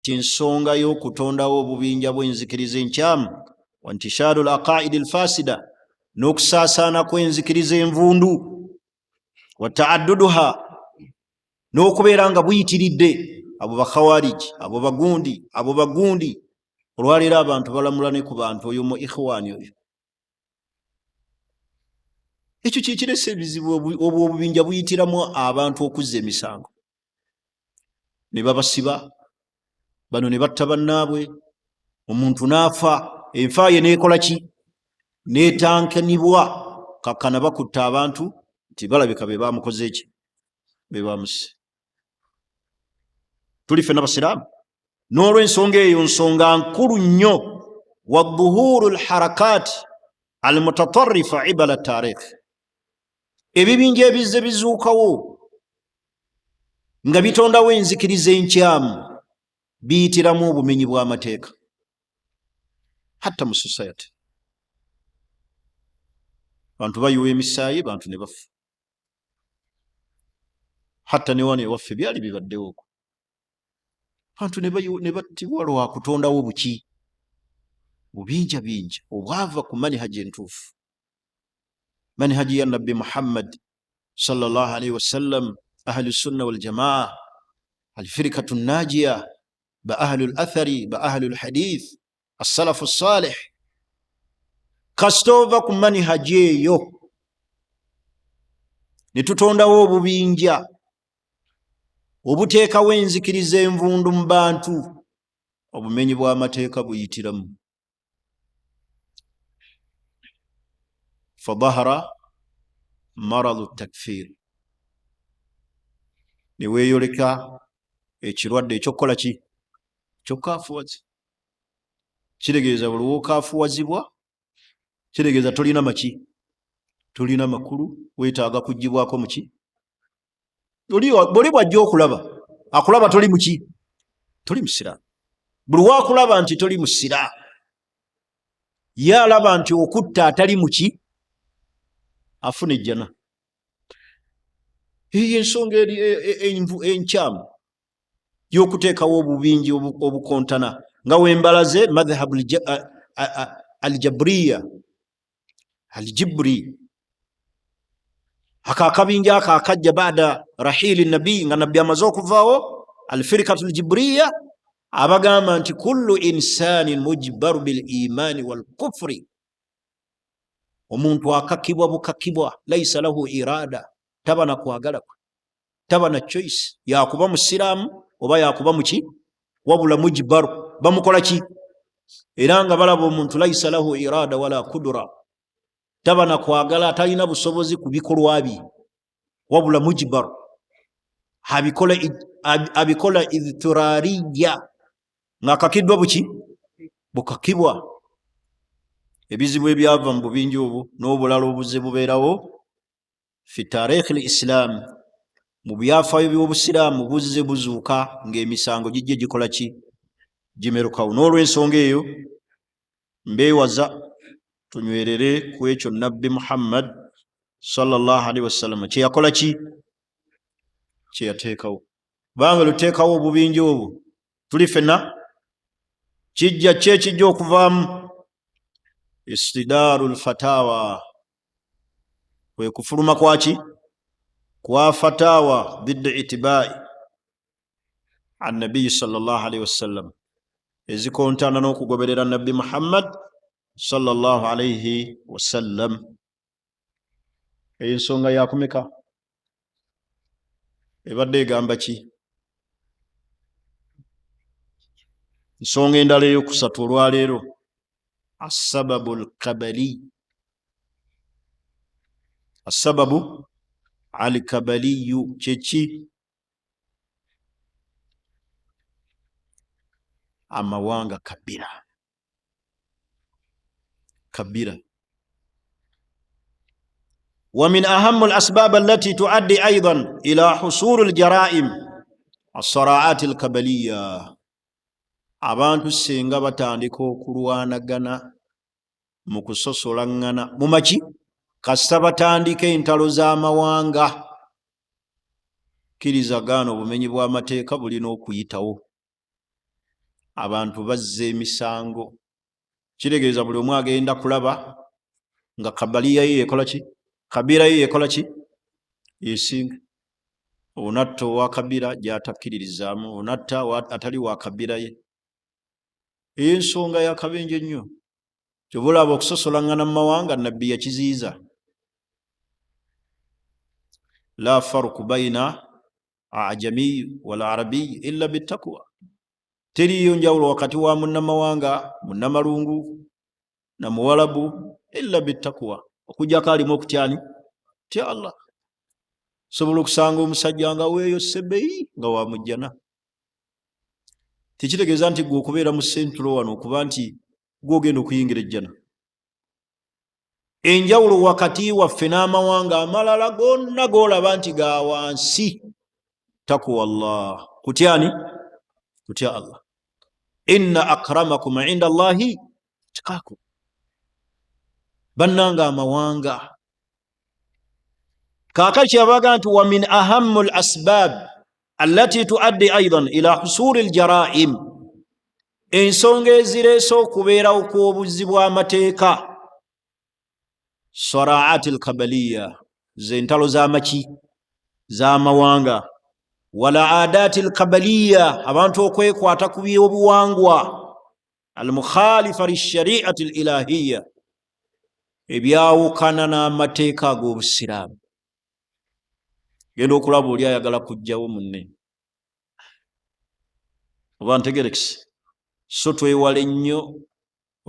tinsonga y'okutondawo obubinja bw'enzikiriza enkyamu wa intisharu al-aqaidi al-fasida n'okusaasaana kw'enzikiriza envundu wa ta'adduduha n'okubeera nga buyitiridde abo bakhawariji abo bagundi olwaleero abantu balamula ne ku bantu oyo mu ikhwani oyo ekyo kikiresa ebizibu obubinja buyitiramu abantu okuzza emisango ne babasiba bano ne batta bannaabwe omuntu n'afa enfa ye n'ekola ki n'etankanibwa kakkana bakutta abantu nti balabika be bamukoze eki be bamuse tuli ffenna basiraamu n'olw'ensonga eyo nsonga nkulu nnyo wa dhuhuru lharakaati almutatarrifa ibala taarikh ebibinja ebizze bizuukawo nga bitondawo enzikiriza enkyamu biyitiramu obumenyi bw'amateeka hatta mu society bantu bayiwa emisaayi bantu ne bafa hatta ne wano ewaffe byali bibaddewo okwo bantu ne battibwa lwa kutondawo buki bubinja binja obwava ku manihaji entuufu manihaji ya nabbi Muhammad sallallahu alaihi wasallam ahlu sunna wal jamaa alfirikatu najiya ba ahlu al-athari ba ahlu al-hadith as-salafu salih kastova ku manihaji eyo ne tutondawo obubinja obuteekawo enzikiriza envundu mu bantu obumenyi bw'amateeka buyitiramu fadahara maradu takfir ne weeyoleka ekirwadde ekyokukola ki kyokaafuwazi kitegeeza buli wokaafuwazibwa kitegeeza tolina maki tolina makulu weetaaga kugibwako muki buli bwajja okulaba akulaba toli muki toli musiraamu buli waakulaba nti toli musiraamu ye alaba nti okutta atali muki afuna ejjana eyo ensonga eri enkyamu y'okuteekawo obubinji obukontana nga wembalaze madhhabu aljabriya aljibri akakabinja aka akajja baada rahili nabi nga nabbi amaze okuvaawo alfirikatu aljibriya abagamba nti kullu insanin mujbaru bil imani wal kufri omuntu akakibwa bukakibwa laisa lahu irada taba na kwagala taba na choice yakuba musiraamu oba yakuba muki wabula mujbaru bamukola ki era nga balaba omuntu laisa lahu irada wala kudura taba na kwagala talina busobozi ku bikolwa bye wabula mujbaru abikola idhtirariya nga akakiddwa buki bukakibwa ebizibu ebyava mu bubinji obwo n'obulala obuzze bubeerawo fi taarikhi l-islam mu byafaayo by'obusiraamu buzze buzuuka ng'emisango gijje gikola ki gimerukawo n'olw'ensonga eyo mbeewaza tunywerere ku ekyo nabbi Muhammad sallallahu alaihi wasallam kye yakola ki kye yateekawo banga luteekawo obubinji obwo tuli ffenna kijja ki ekijja okuvaamu istidaru lfatawa kwe kufuluma kwaki kwa fatawa didda itibai annabiyi sallallahu alaihi wasallam ezikontana n'okugoberera nabbi Muhammad sallallahu alaihi wasallam ensonga yakumeka ebadde egamba ki nsonga endala eyokusatu olwaleero assababu alkabali assababu alkabaliyu kyeki amawanga kabira ومن أهم الأسباب التي تؤدي أيضا إلى حصول الجرائم الصراعات القبلية abantu senga batandika okulwanagana mu kusosolangana mu maki kasita batandika entalo z'amawanga kirizagano obumenyi bw'amateeka bulina okuyitawo abantu bazze emisango kitegeeza buli omu agenda kulaba nga kabaliya ye ekola ki kabira ye ekola ki yesinga onatta owa kabira gyatakkiririzaamu onatta atali wa kabira ye ey'ensonga yakabenje nnyo kyobulaba okusosolangana mu mawanga nabbi yakiziiza la farku baina ajamiyu wal arabiyu illa bittaqwa teriyo njawulo wakati wa munnamawanga munnamalungu na muwalabu illa bittaqwa okujjako alimu okutyani tya Allah sobola okusanga omusajja nga weeyo sebeyi nga wamujjana tekitegeeza nti gwe okubeera mu sentulo wano okuba nti gwe ogenda okuyingira ejjana enjawulo wakati waffe n'amawanga amalala gonna g'olaba nti ga wansi takwa Allah kutyani kutya Allah inna akramakum inda Allahi atqakum bannanga amawanga kaakati kyabaga nti wa min ahammu al asbab allati tuaddi aidan ila husuli al jaraim ensonga ezireese okubeerawo kw'obuzzi bw'amateeka saraati al kabaliya z'entalo z'amaki z'amawanga wala aadaati al kabaliya abantu okwekwata ku byobuwangwa al mukhalifa lishariati al ilahiya ebyawukana n'amateeka ag'obusiraamu genda okulaba oli ayagala kujjawo munne oba ntegerekisi so twewale nnyo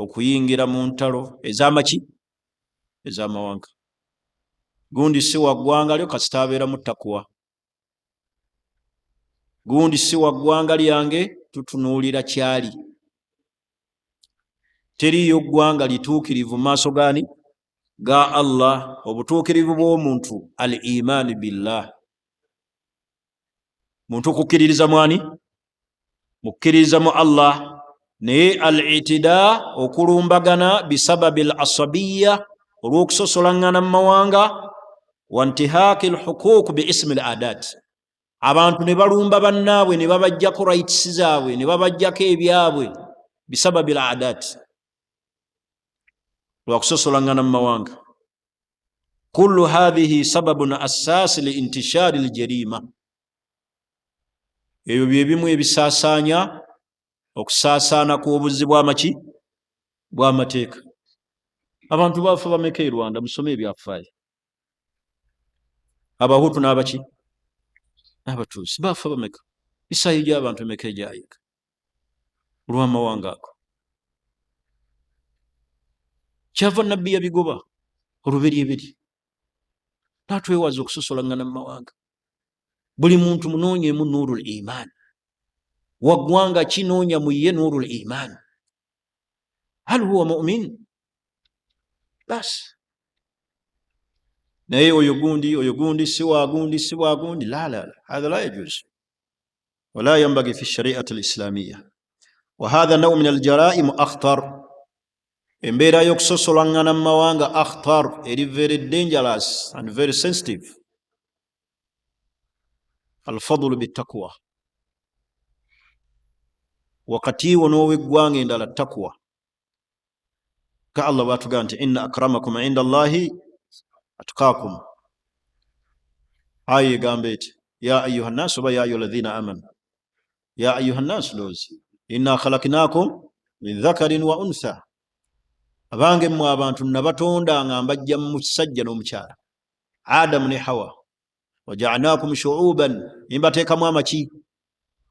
okuyingira mu ntalo ez'amaki ez'amawanga gundi si wa ggwanga lyo kasita abeera mu takwa gundi si wa ggwanga lyange tutunuulira kyali teriyo ggwanga lituukirivu maaso gani ga Allah obutuukirivu bw'omuntu al imaani billah muntu okukkiririza mwani mukkiririza mu Allah naye al itida okulumbagana bisababi al asabiya olw'okusosolangana mu mawanga wa intihaaki al huquuq bi ismi al adat abantu ne balumba bannaabwe ne babajjako rights zaabwe ne babajjako ebyabwe bisababi al adat lwakusosolangana mu mawanga kullu hadhihi sababun assaasi li intishaari al jarima ebyo bye bimu ebisaasaanya okusaasaana kw'obuzzi bw'amaki bw'amateeka abantu baafa bameka e Rwanda musome ebyafaayo abahutu n'abaki n'abatuusi baafa bameka isaayi gy'abantu emeka egyayika olw'amawanga ago kyava nabbi yabigoba oluberyeberi natwewaza okusosolangana mu mawanga buli muntu munoonyemu nuurul iman waggwanga kinoonya mu ye nuurul iman hal huwa mu'min bas naye oyo gundi si wa gundi la hadha la yajuz wala yanbaghi fi shari'ati al-islamiyya wa hadha naw min al-jara'im akhtar embeera y'okusosolangana mu mawanga akhtar eri very dangerous and very sensitive alfadulu bittaqwa wakati wo n'ow'eggwanga endala takwa ka Allah bw'atugamba nti inna akramakum inda Allahi atqakum aya egamba eti ya ayuha nnasu oba ya ayuha alladhina amanu ya ayuha nnasu lozi inna khalaknakum min dhakarin wa untha abange mmwe abantu nabatonda nga mbajja mu kisajja n'omukyala Adamu ne Hawa waja'alnakum shu'uban nimbateekamu amaki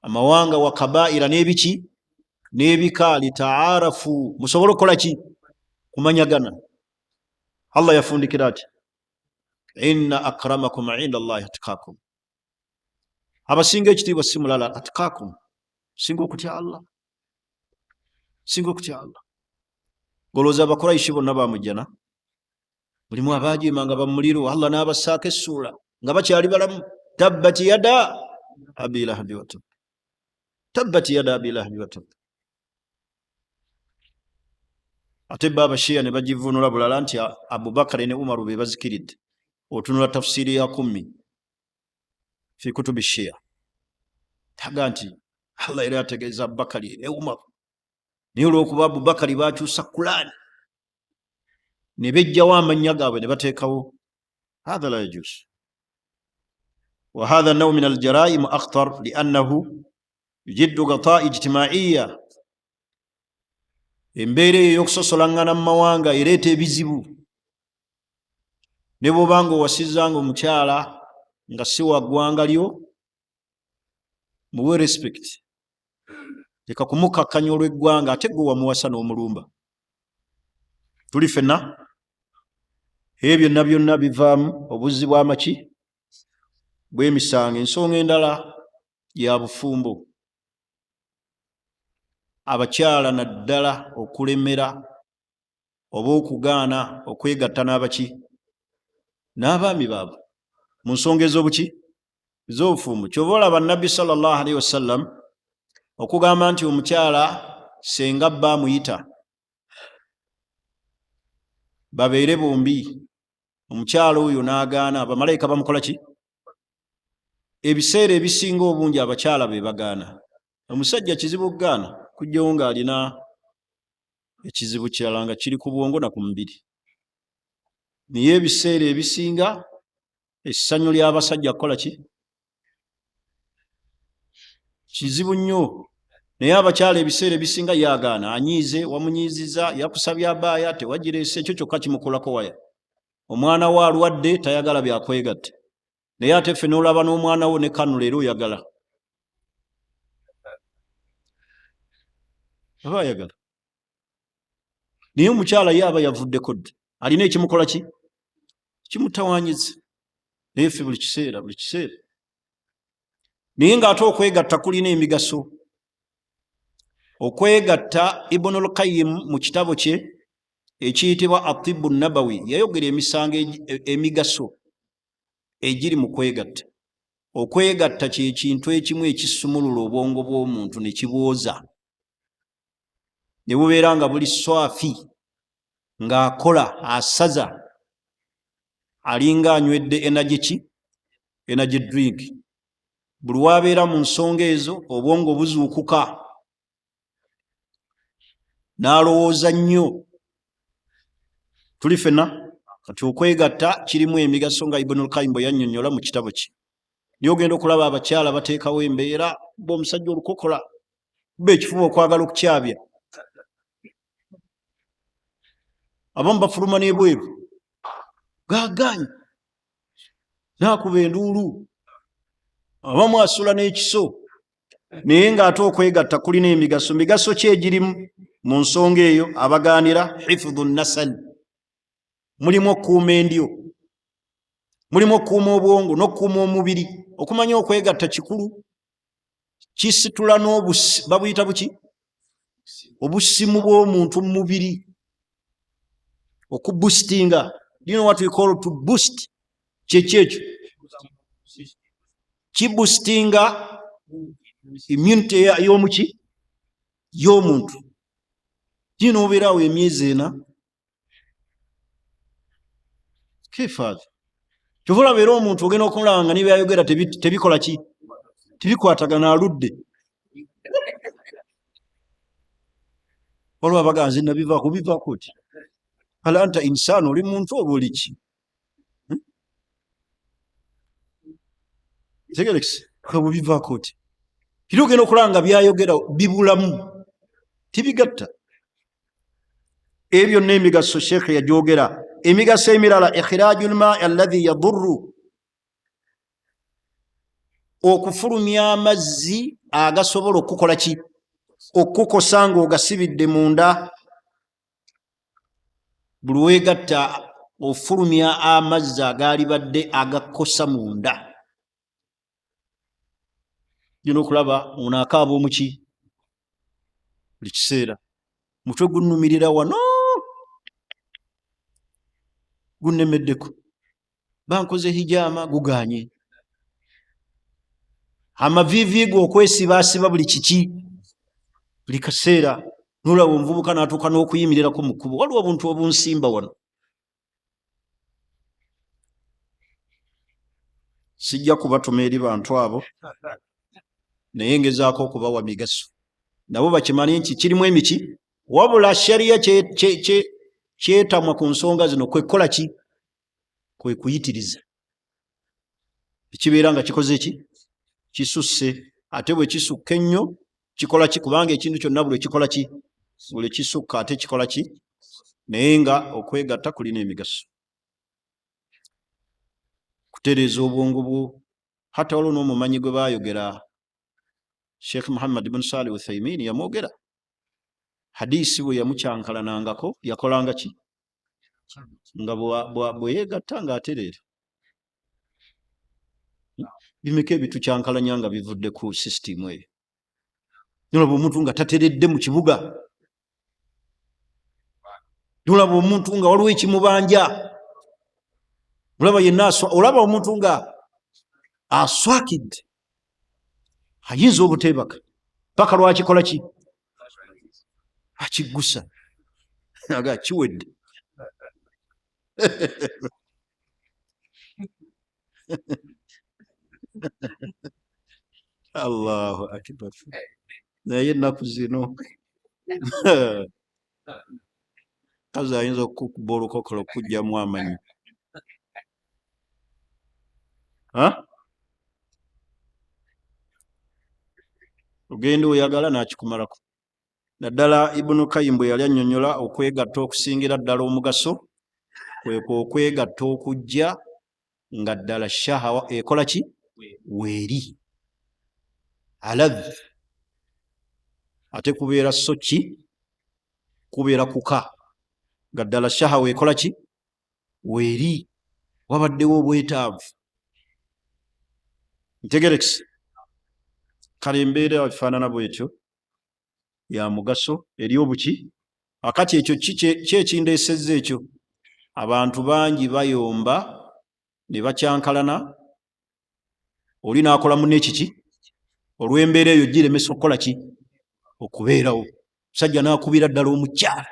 amawanga wa kabaira n'ebiki n'ebika litaarafu musobole okukola ki kumanyagana Allah yafundikira ati inna akramakum inda Allahi atqakum abasinga ekitiibwa si mulala atqakum singa okutya Allah golooza abakuraishi bonna bamujjana mulimu abajiima nga bamuliro Allah n'abassaako essuula nga bakyali balamu tabbat yada abi lahabi wa tab ate baba shia ne bagivunula bulala nti Abubakar ne Umaru be bazikiridde otunula tafsiri ya 10 fi kutubi shia taga nti Allah era ategeeza Abubakari ne Umar naye olw'okuba Abubakari bakyusa Qur'an ne bejjawo amannya gaabwe ne bateekawo hadha la yajuz wa hadha naw min aljara'im akhtar li'annahu yujiddu ghata' ijtima'iyya embeera eyo y'okusosolangana mu mawanga ereeta ebizibu ne bw'obanga owasizanga omukyala nga si wa ggwanga lyo muwe respect leka kumukakkanya olw'eggwanga ate gwe wamuwasa n'omulumba tuli ffenna ebyo byonna byonna bivaamu obuzzi bw'amaki bw'emisango ensonga endala ya bufumbo abakyala naddala okulemera oba okugaana okwegatta n'abaki n'abaami baabwe mu nsonga ez'obuki ez'obufumbo kyova olaba Nabbi sallallahu alaihi wasallam okugamba nti omukyala senga bba amuyita babeere bombi omukyala oyo n'agaana abamalayika bamukola ki ebiseera ebisinga obungi abakyala be bagaana omusajja kizibu okugaana kujjawo ng'alina ekizibu kirala nga kiri ku bwongo na ku mubiri naye ebiseera ebisinga essanyu ly'abasajja kukola ki kizibu nnyo naye abakyala ebiseera ebisinga yagaana anyiize wamunyiiziza yakusabye abaaya tewagireese ekyo kyokka kimukolako waya omwana we alwadde tayagala byakwegatte naye ate ffe n'olaba n'omwana wo ne kanu leero oyagala aba ayagala naye omukyala ye aba yavuddeko dde alina ekimukola ki kimutawaanyiza naye ffe buli kiseera naye ng'ate okwegatta kulina emigaso okwegatta Ibnul Qayyim mu kitabo kye ekiyitibwa Atibbu Nabawi yayogera emisango emigaso egiri mu kwegatta okwegatta kye kintu ekimu ekisumulula obwongo bw'omuntu ne kibwoza ne bubeera nga buli swafi ng'akola asaza alinga anywedde energy drink buli wabeera mu nsonga ezo obwongo buzuukuka n'alowooza nnyo tuli ffenna kati okwegatta kirimu emigaso nga Ibnul Qayyim bwe yannyonnyola mu kitabo kye niyo ogenda okulaba abakyala bateekawo embeera b'omusajja olukokola kuba ekifuba okwagala okukyabya abamu bafuluma n'ebweru gaaganye naakuba enduulu abamu asula n'ekiso naye ng'ate okwegatta kulina emigaso migaso ki egirimu mu nsonga eyo abagaanira hifdhu nasal mulimu okukuuma endyo mulimu okukuuma obwongo n'okukuuma omubiri okumanya okwegatta kikulu kisitula babuyita buki obusimu bw'omuntu mu mubiri okubustinga you know what we call to boost kyekyo kibustinga immunity y'omuki y'omuntu gino obeerawo emyezi ena kefaadha kyova olaba era omuntu ogenda okumulaba nga nibyayogera tebikola ki tebikwatagana aludde olwa baganzi nabivaako bivaako ti ala anta insaan oli muntu oba oli ki tegerekisi kabo bivaako ti era ogenda okulaba nga byayogera bibulamu tibigatta ebyo n'emigaso sheekhe yagyogera emigaso emirala ikhiraju lmaa alladhi yadurru okufulumya amazzi agasobola okukola ki okukosa ng'ogasibidde munda buli weegatta ofulumya amazzi agaalibadde agakosa munda gino okulaba ono akaaba omuki buli kiseera mutwe gunnumirira wano gunnemeddeko bankoze hijaama guganye amavivi go okwesibaasiba buli kiki buli kaseera nolaba omuvubuka n'atuuka n'okuyimirirako mu kkubo waliwo obuntu obunsimba wano sijja kubatuma eri bantu abo naye ngezaako okubawa migaso nabo bakimanye nti kirimu emiki wabula sharia kyetamwa ku nsonga zino kwekukola ki kwe kuyitiriza ekibeera nga kikoze ki kisusse ate bwe kisukka ennyo kikola ki kubanga ekintu kyonna buli kikola ki buli kisukka ate kikola ki naye nga okwegatta kulina emigaso kutereeza obwongo bwo hata waliwo n'omumanyi gwe baayogera Sheikh Muhammad ibn Salih Uthaymin yamwogera hadisi bwe yamukyankalanangako yakolanga ki nga bwe yeegatta ng'atereera bimeka ebitukyankalanya nga bivudde ku sisitimu eyo nolaba omuntu nga tateredde mu kibuga nolaba omuntu nga waliwo ekimubanja olaba omuntu nga aswakidde ayinza obuteebaka paka lwakikola ki akiggusa aga kiwedde Allahu akbar naye ennaku zino kazi ayinza okukuba olukokolo okujjamu amanyi ogenda oyagala nakikumalako naddala Ibunu Kayyim bwe yali annyonnyola okwegatta okusingira ddala omugaso kwekwo okwegatta okujja nga ddala shahawa ekola ki weeri aladh ate kubeera so ki kubeera kuka nga ddala shahawa ekola ki weeri wabaddewo obwetaavu ntegerekisi kale embeera efaanana bwetyo ya mugaso eri obuki akati ekyo kyekindeesezza ekyo abantu bangi bayomba ne bakyankalana oli n'akola munne ekiki olw'embeera eyo giremesa okukola ki okubeerawo musajja n'akubira ddala omukyala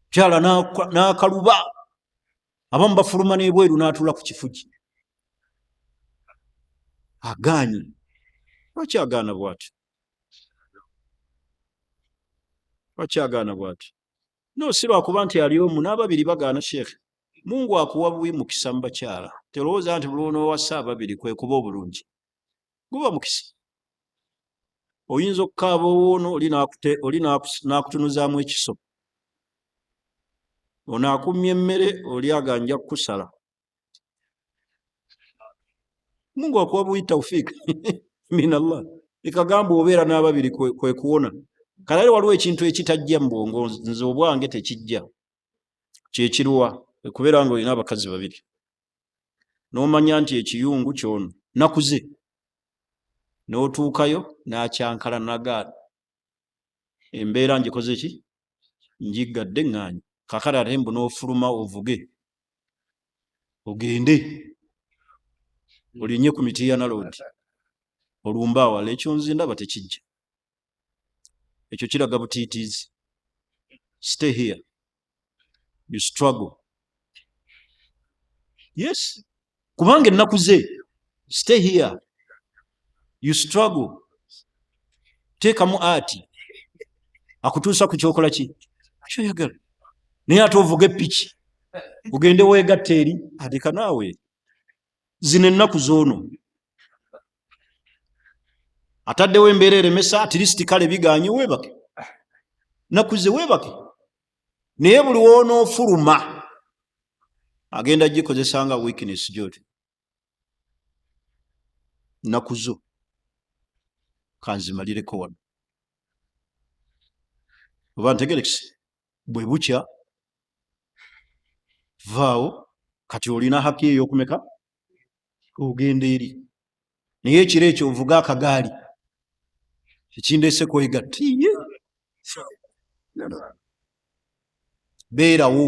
mukyala n'akaluba abamu bafuluma n'ebweru n'atuula ku kifugi agaanye lwaki agaana bw'ati lwakyagaana bw'ati no si lwakuba nti ali omu n'ababiri bagaana sheekhe Mungu akuwa buwi mukisa mu bakyala telowooza nti bulwonoowasa ababiri kwe kuba obulungi guba mukisa oyinza okukaaba owoono oli n'akutunuzaamu ekiso ono akumya emmere oli aganja kukusala Mungu akuwa buwi tawfiiki minallah ekagamba obeera n'ababiri kwe kuwona kale waliwo ekintu ekitajja mu bwongo nze obwange tekijja kyekirwa okubeera nga olina abakazi babiri n'omanya nti ekiyungu kyono nakuze n'otuukayo n'akyankala nagaana embeera ngikoze ki njiggadde ŋŋaanyi kakale ate mbu n'ofuluma ovuge ogende olinnye ku miti ya naloodi olumba awala ekyo nze ndaba tekijja ekyo kiraga butiitiizi stay here you struggle yes kubanga ennaku ze stay here you struggle teekamu ati akutuusa ku kyokola ki kyoyagala naye ate ovuga epiki ogende weegatta eri aleka naawe zino ennaku zoono ataddewo embeera eremesa atirisiti kale biganye weebake nakuze weebake naye buli woonoofuluma agenda gikozesa nga weakness gyoti nakuzo kanzimalireko wano oba ntegerekisi bwe bukya vaawo kati olina haki ey'okumeka ogenda eri naye ekiro ekyo ovuga akagaali ekindeese kwegatta beerawo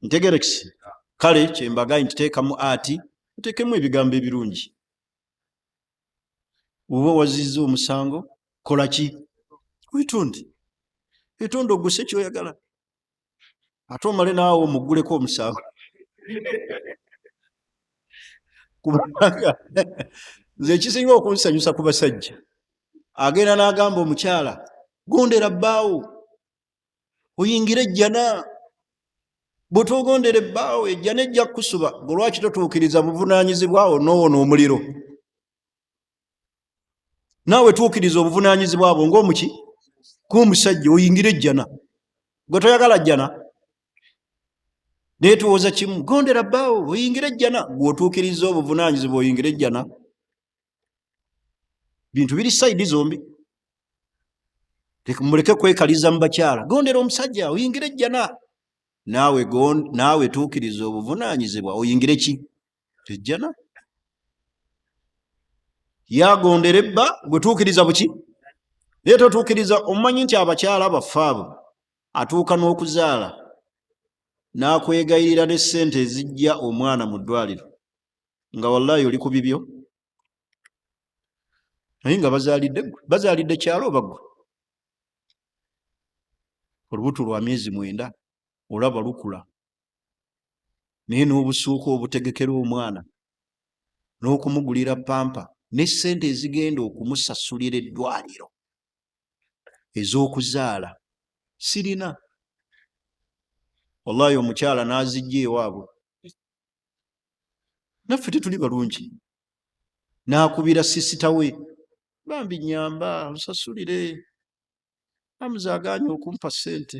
ntegerekisi kale kyembagaye nti teekamu ati oteekemu ebigambo ebirungi oba wazizza omusango kola ki weetonde etonde oguse kyoyagala ate omale naawe omugguleko omusango kubanga nze kisinga okunsanyusa ku basajja agenda n'agamba omukyala gondera bbaawo oyingire ejjana bw'otogondera ebbaawo ejjana ejja kukusuba olwaki totuukiriza buvunaanyizibwawo n'owona omuliro naawe tuukiriza obuvunaanyizibwa bwo ng'omuki ng'omusajja oyingire ejjana gwe toyagala jjana naye tuwoza kimu gondera bbaawo oyingire ejjana gweotuukiriza obuvunaanyizibwa oyingire ejjana bintu biri sayidi zombi muleke kwekaliza mu bakyala gondera omusajja oyingire ejjana naawe tuukiriza obuvunaanyizibwa oyingire ki ejjana yagondera ebba gwe tuukiriza buki naye totuukiriza omumanyi nti abakyala baffe abo atuuka n'okuzaala n'akwegayirira ne ssente ezijja omwana mu ddwaliro nga wallahi oli ku bibyo naye nga bazaalidde kyalo baggwe olubuto lwa myezi 9 olaba lukula naye n'obusuuka obutegekera omwana n'okumugulira pampa ne ssente ezigenda okumusasulira eddwaliro ez'okuzaala sirina wallahi omukyala n'azijja ewaabwe naffe tetuli balungi n'akubira sisita we bambi nyamba nsasulire amuzaganya okumpa ssente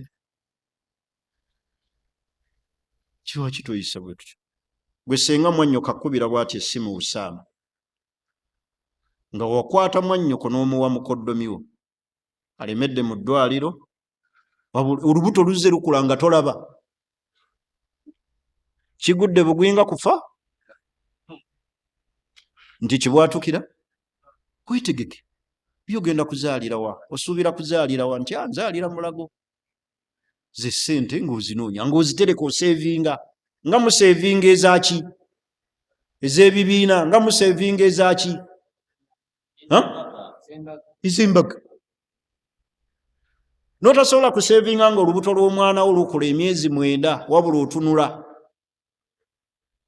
kiwa kitoyisa bwe tutyo gwe senga mwannyoko akkubira bw'ati essimu Usaama nga wakwata mwannyoko n'omuwa mukoddomiwo alemedde mu ddwaliro olubuto luzze lukula nga tolaba kigudde bugwinga kufa nti kibwatukira wetegeke byogenda kuzaalira wa osuubira kuzaalira wa nti nzaalira Mulago ze ssente ng'ozinoonya ng'ozitereka oseevinga nga museevinga ezaki ez'ebibiina nga museevinga ezaki ez'embaga n'otasobola kuseevinga nga olubuto lw'omwana wo lukula emyezi 9 wabula otunula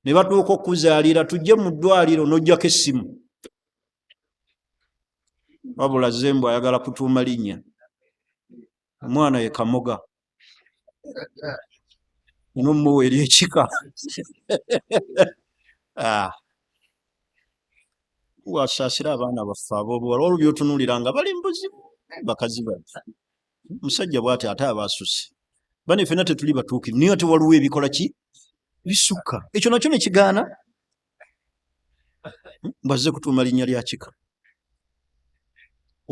ne batuuka okuzaalira tujje mu ddwaliro n'ojjako essimu wabula Zembu ayagala kutuuma linnya omwana ye Kamoga nomuwa eryekika wasaasira abaana baffe ab'obuwala olwo byotunulira nga bali mu buzibu bakazi baffe musajja bw'ati ate abaasusse bane ffenna tetuli batuukirivu naye ate waliwo ebikola ki bisukka ekyo nakyo ne kigaana bazze kutuuma linnya lya kika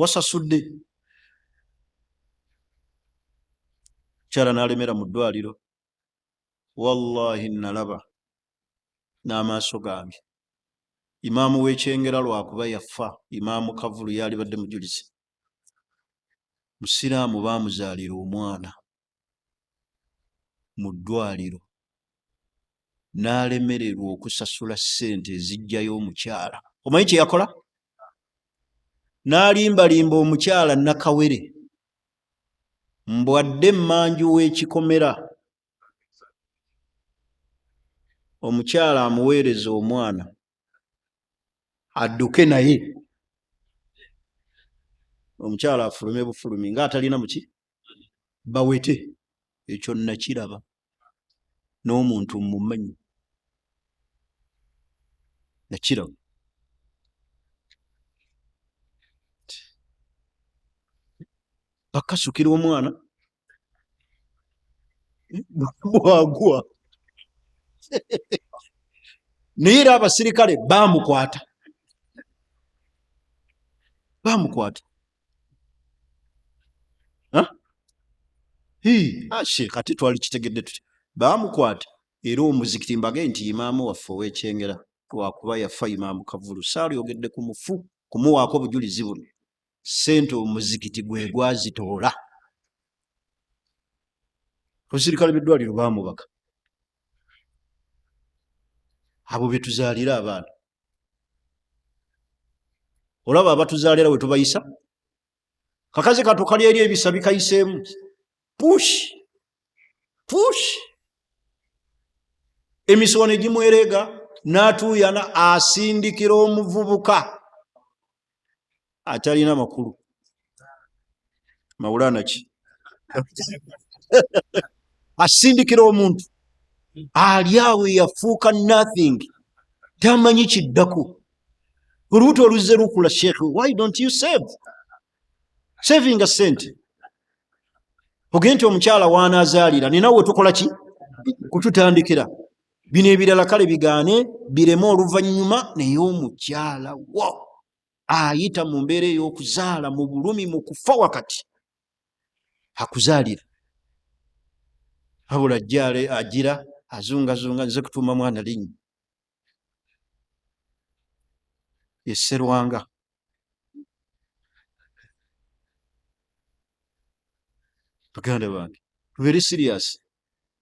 wasasudde kyala n'alemera mu ddwaliro wallahi nalaba n'amaaso gange imaamu w'ekyengera lwakuba yafa imaamu Kavulu yali badde mujulizi musiraamu baamuzaalira omwana mu ddwaliro n'alemererwa okusasula ssente ezijjayo omukyala omanyi kye yakola n'alimbalimba omukyala Nakawere mbwadde mmanju w'ekikomera omukyala amuweereza omwana adduke naye omukyala afulume bufulumi ng'atalina muki bawete ekyo nakiraba n'omuntu mmumanyi nakiraba bakasukira omwana bwagwa naye era abasirikale bamukwata kati twali kitegedde tuti bamukwata era omuzikiti mbage nti imaamu waffe ow'ekyengera lwakuba yafa imaamu Kavulu saalyogedde ku mufu kumuwaako obujulizi buno ssente omuzikiti gwe gwazitoola abasirikale b'eddwaliro baamubaka abo betuzaalira abaana olaba abatuzaalira we tubayisa kakazi katukali eri ebisa bikayiseemu push emisono egimwerega n'atuuyana asindikira omuvubuka atalina makulu. Mawulana ki? Asindikira omuntu ali awo yafuuka nothing, tamanyi kiddako. Olubuto oluzze lukula, Sheikh, why don't you save? Saving a sente. Ogende nti omukyala w'anaazaalira nina we tukola ki? Kututandikira. Bino ebirala kale bigaane bireme oluvannyuma, naye omukyala wo ayita mu mbeera ey'okuzaala mu bulumi, mu kufa wakati akuzaalira. Wabula ajjale agira azungazunga, nze kutuuma mwana linnya ye Sserwanga. Baganda bange, very serious.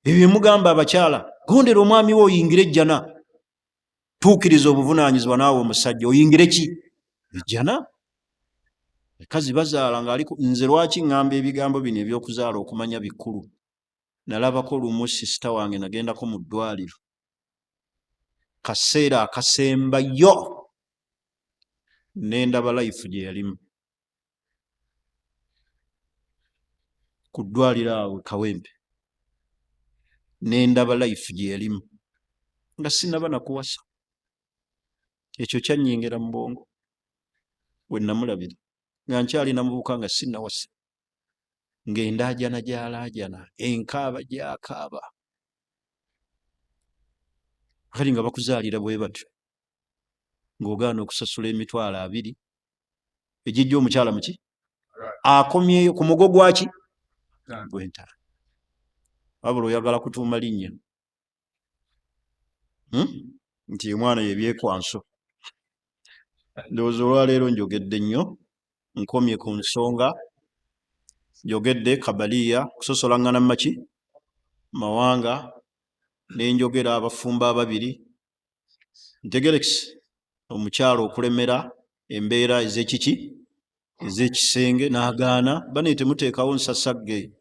Ebyo mugamba abakyala, gondera omwami wo oyingire ejjana. Tuukiriza obuvunaanyizibwa naawe omusajja oyingire ki? Ejjana. Ekazi bazaala ng'aliko. Nze lwaki ŋŋamba ebigambo bino eby'okuzaala okumanya bikulu? Nalabako lumu sisita wange nagendako mu ddwaliro, kaseera akasembayo nendaba life gye yalimu ku ddwaliro awo Kawempe, nendaba life gye yalimu nga sinaba nakuwasa. Ekyo kyannyingira mu bwongo we namulabira nga nkyalina mubuka nga sinnawasa, ng'endaajana gy'alaajana, enkaaba gy'akaaba. Kali nga bakuzaalira bwe batyo, ng'ogaana okusasula $20 egijja omukyala muki akomyeyo ku mugo gwaki gw'entaana. Wabula oyagala kutuuma linnya nti omwana ye byekwanso. Ndowooza olwaleero njogedde nnyo, nkomye ku nsonga. Njogedde Kabaliya kusosolangana maki Mawanga, nenjogera abafumba ababiri, ntegerekisi omukyalo okulemera embeera ez'ekiki ez'ekisenge n'agaana. Bane temuteekawo nsasagge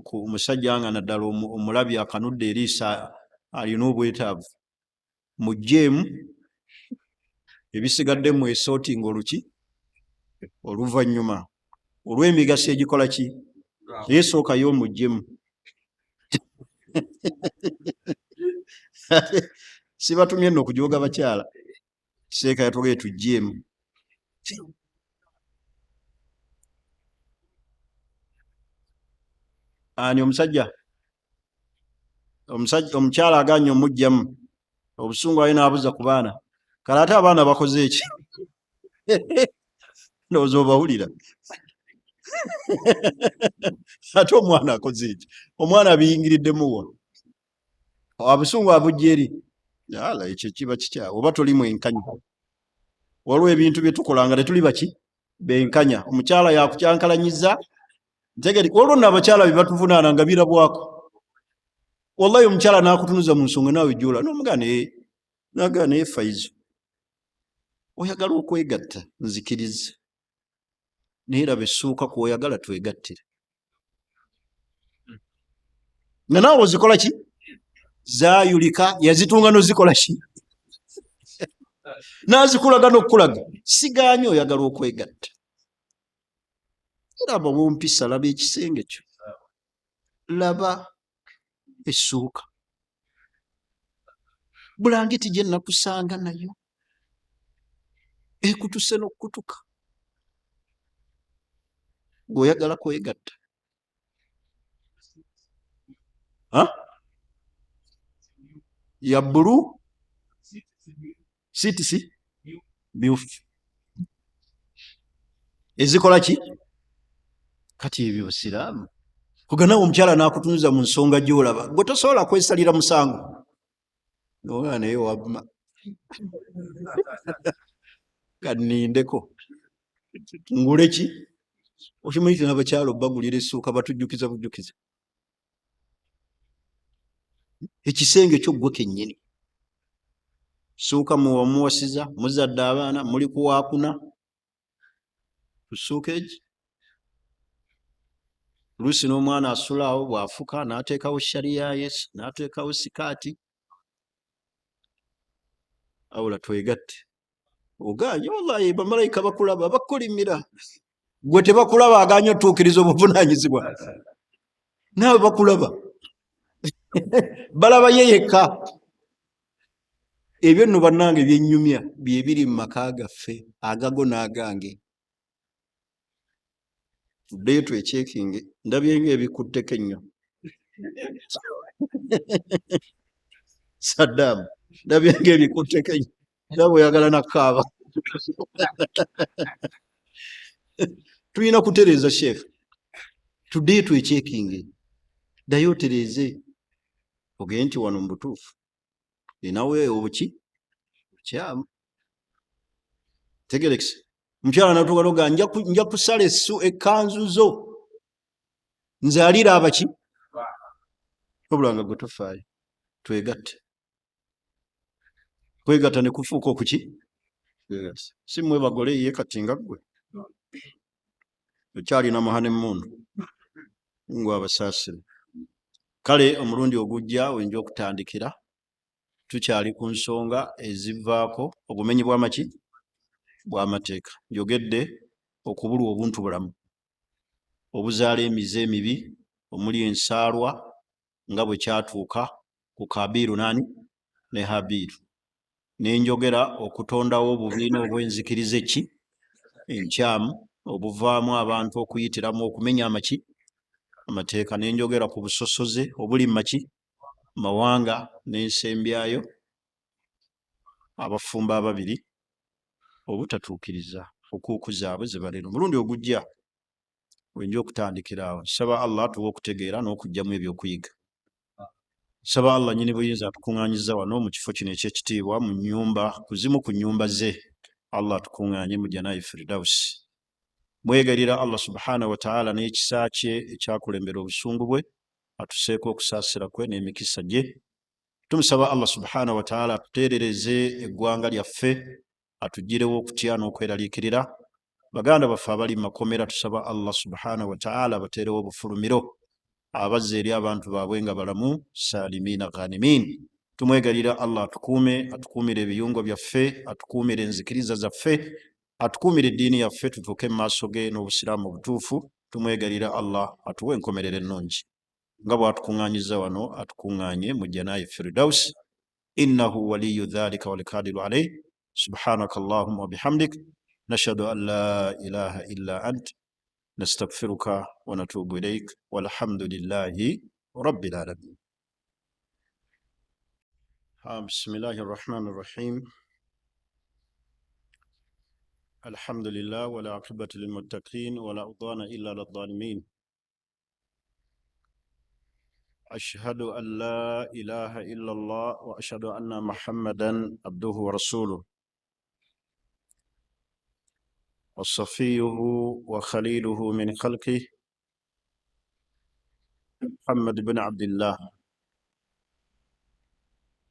ku musajja nga naddala omulabi akanudde eriisa alina obwetaavu. Mugjeemu ebisigadde mwesootinga oluki oluvannyuma olw'emigaso egikola ki yeesookayo omugjeemu. Sibatumye nno okujooga bakyala, kiseeka yatugee tugjeemu. Ani omusajja omukyala aganye omugjamu, obusungu aye n'abuza ku baana. Kale ate abaana bakoze eki? Ndowooza obawulira. Ate omwana akoze eki? Omwana abiyingiriddemu wa? Abusungu abujja eri? Ala, ekyo kiba kikyawe. Oba toli mwenkanya. Waliwo ebintu bye tukola nga tetuli baki benkanya. Omukyala yakukyankalanyiza. Olwo nno abakyala bye batuvunaana nga birabwako. Wallahi omukyala n'akutunuza mu nsonga naawe gy'ola n'agaana naye Faizo, oyagala okwegatta, nzikiriza. Naye raba essuuka kw'oyagala twegattire. Nga naawe ozikola ki? Zaayulika, yazitunga n'ozikola ki? N'azikulaga n'okukulaga. Sigaanye oyagala okwegatta. Laba wompisa, laba ekisenge kyo, laba essuuka, bulangiti gye nakusanga nayo ekutuse n'okkutuka. Oyagala kwegatta. Ya bbulu, siitisi myufu. Ezikola ki? Kati ebyo busiraamu. Kuganawo omukyala n'akutunuza mu nsonga gy'olaba, gwe tosobola kwesalira musango. Oba naye wamma. Kannindeko. Ngule ki? Okimanyi n'abakyala obbagulira essuuka batujjukiza bujjukiza. Ekisenge kyo gwe kennyini. Ssuuka muwasiza, muzadde abaana, muli kuwaakuna. Tussuuka egi. Luusi n'omwana asulaawo bw'afuka n'ateekawo shariya ye, n'ateekawo sikaati. awula twegatte oganye wallahi bamalayika bakulaba bakulimira gwe tebakulaba aganye otuukiriza obuvunanyizibwa naawe bakulaba balaba ye yekka. Ebyo nno bannange byennyumya bye biri mu maka gaffe agago n'agange. Tuddeyo twekyekinge ndabye ng'ebikutteko ennyo Saddam ndabye ng'ebikutteko ennyo naba oyagala nakkaaba tulina kutereeza sheekh, tuddeyo twekyekinge, ddayo otereeze ogende nti wano mu butuufu inawe obuki bukyamu tegerekise. Mukyala natuuka noga nja kusala ekkanzu zo nzaalira abaki wabulanga gwe tofaayo. Twegatte, kwegatta ne kufuuka okuki si mmwe bagole ye kati nga ggwe okyalina muhane mmundu ngwe abasaasire. Kale omulundi ogujja wenja okutandikira tukyali ku nsonga ezivaako obumenyi bw'amaki bw'amateeka. Njogedde okubulwa obuntu bulamu obuzaala emize emibi omuli ensaalwa nga bwe kyatuuka ku Kaabiru ne Habiru. Nenjogera okutondawo obubiina obw'enzikiriza enkyamu obuvaamu abantu okuyitiramu okumenya amateeka. Nenjogera ku busosoze obuli maki mawanga n'ensembyayo abafumba ababiri obutatuukiriza hukuuku zaabwe ze balina. Omulundi ogujja wenja okutandikira awo. Nsaba Allah atuwe okutegeera n'okugyamu ebyokuyiga. Nsaba Allah nyini buyinza atukuŋŋaanyiza wano mu kifo kino eky'ekitiibwa mu nnyumba kuzimu ku nnyumba ze. Allah atukuŋŋaanye mu Jannayi Firdausi. Mwegalira Allah subhanahu wa ta'ala n'ekisa kye ekyakulembera obusungu bwe, atuseeko okusaasira kwe n'emikisa gye. Tumusaba Allah subhanahu wa ta'ala atuteerereze eggwanga lyaffe, atugirewo okutya n'okweraliikirira. Baganda baffe abali mu makomera tusaba Allah subhanahu wa ta'ala bateerewo obufulumiro, abazze eri abantu baabwe nga balamu saalimiina ghanimiin. Tumwegalira Allah atukuumire ebiyungo byaffe, atukuumire enzikiriza zaffe, atukuumire eddiini yaffe, tutuuke mu maaso ge n'obusiraamu obutuufu. Tumwegalira Allah atuwe enkomerero ennungi nga bw'atukuŋŋaanyiza wano atukuŋŋaanye mu Jannayi Firdausi. Innahu waliyu dhalika walqadiru alayhi. Subhanaka Allahumma wa bihamdik nashhadu an la ilaha illa ant nastaghfiruka wa natubu ilayk walhamdulillahi rabbil alamin. Bismillahir rahmanir rahim. Alhamdulillah wal aqibatu lil muttaqin wala udwana illa lil zalimin. Ashhadu an la ilaha illallah wa ashhadu anna Muhammadan abduhu wa rasuluhu wa safiyuhu wa khaliluhu min khalqihi Muhammad ibn Abdillah.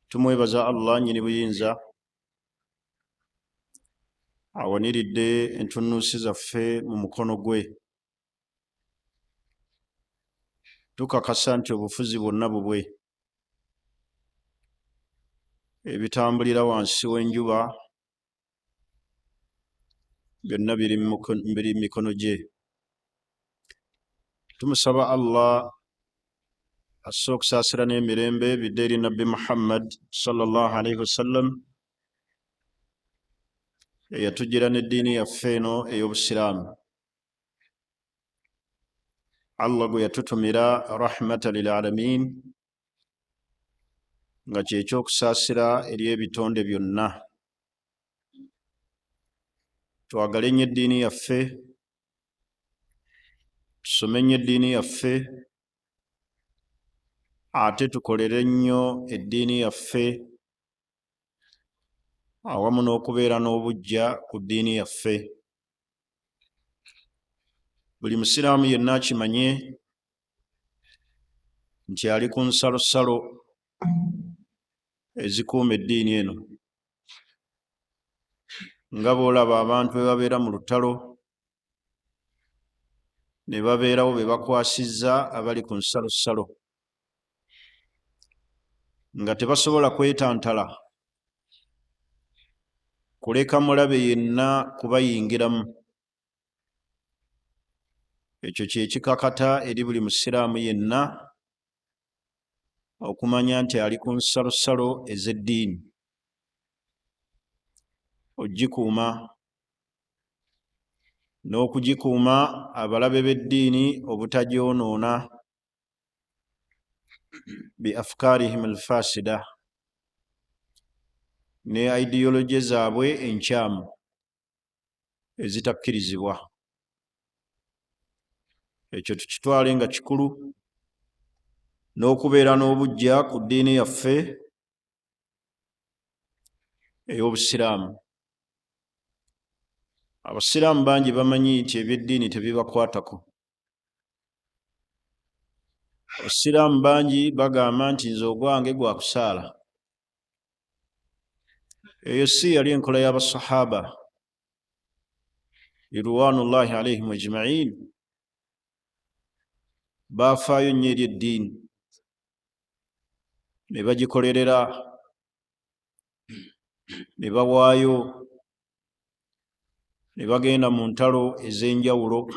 Tumwebaza Allah nyini buyinza awaniridde entunuusi zaffe mu mukono gwe. Tukakasa nti obufuzi bwonna bubwe, ebitambulira wansi w'enjuba byonna biri mu mikono gye. Tumusaba Allah asse okusaasira n'emirembe bidde eri Nabbi Muhammad sallallahu alayhi wasallam eyatugira n'eddiini yaffe eno ey'Obusiraamu. Allah gwe yatutumira rahmatan lil alamin nga kyekyokusaasira eri ebitonde byonna. Twagale nnyo eddiini yaffe, tusome nnyo eddiini yaffe, ate tukolere nnyo eddiini yaffe awamu n'okubeera n'obuggya ku ddiini yaffe. Buli musiraamu yenna akimanye nti ali ku nsalosalo ezikuuma eddiini eno. Nga bw'olaba abantu be babeera mu lutalo ne babeerawo be bakwasizza abali ku nsalosalo nga tebasobola kwetantala kuleka mulabe yenna kubayingiramu. Ekyo kye kikakata eri buli musiraamu yenna okumanya nti ali ku nsalosalo ez'eddiini, ogikuuma. N'okugikuuma abalabe b'eddiini obutagyonoona bi afkaarihim alfasida, ne ideology zaabwe enkyamu ezitakkirizibwa. Ekyo tukitwale nga kikulu, n'okubeera n'obuggya ku ddiini yaffe ey'obusiraamu. Abasiraamu bangi bamanyi nti eby'eddiini tebibakwatako. Abasiraamu bangi bagamba nti nze ogwange gwa kusaala. Eyo si yali enkola y'abasahaba ridwanullahi alaihim ajmain. Baafaayo nnyo eri eddiini ne bagikolerera, ne bawaayo, ne bagenda mu ntalo ez'enjawulo.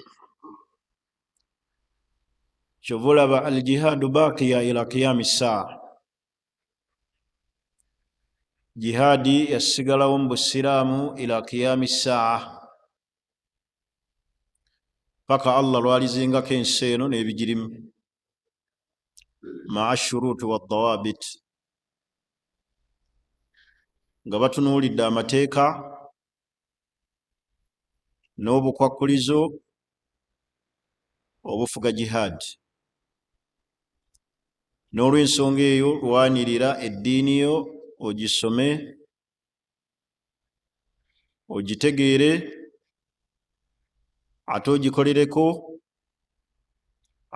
Kyova olaba al jihaadu baaqiya ila qiyami saa. Jihaadi yasigalawo mu busiraamu ila qiyami saa, paka Allah lwalizingako ensi eno n'ebigirimu, maa shuruuti wa dawaabit, nga batunuulidde amateeka n'obukwakkulizo obufuga jihaadi. N'olw'ensonga eyo lwanirira eddiini yo ogisome, ogitegeere, ate ogikolereko,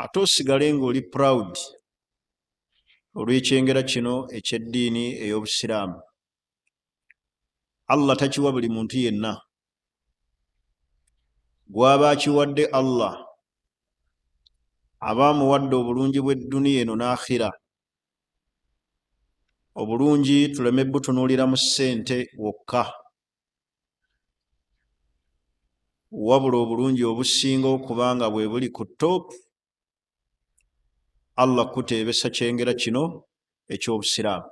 ate osigale ng'oli proud olw'ekyengera kino eky'eddiini ey'obusiraamu. Allah takiwa buli muntu yenna. Gw'aba akiwadde Allah aba amuwadde obulungi bw'edduniya eno n'akhira. Obulungi tuleme butunuulira mu ssente wokka, wabula obulungi obusinga okubanga bwe buli ku top, Allah kuteebesa kyengera kino eky'obusiraamu.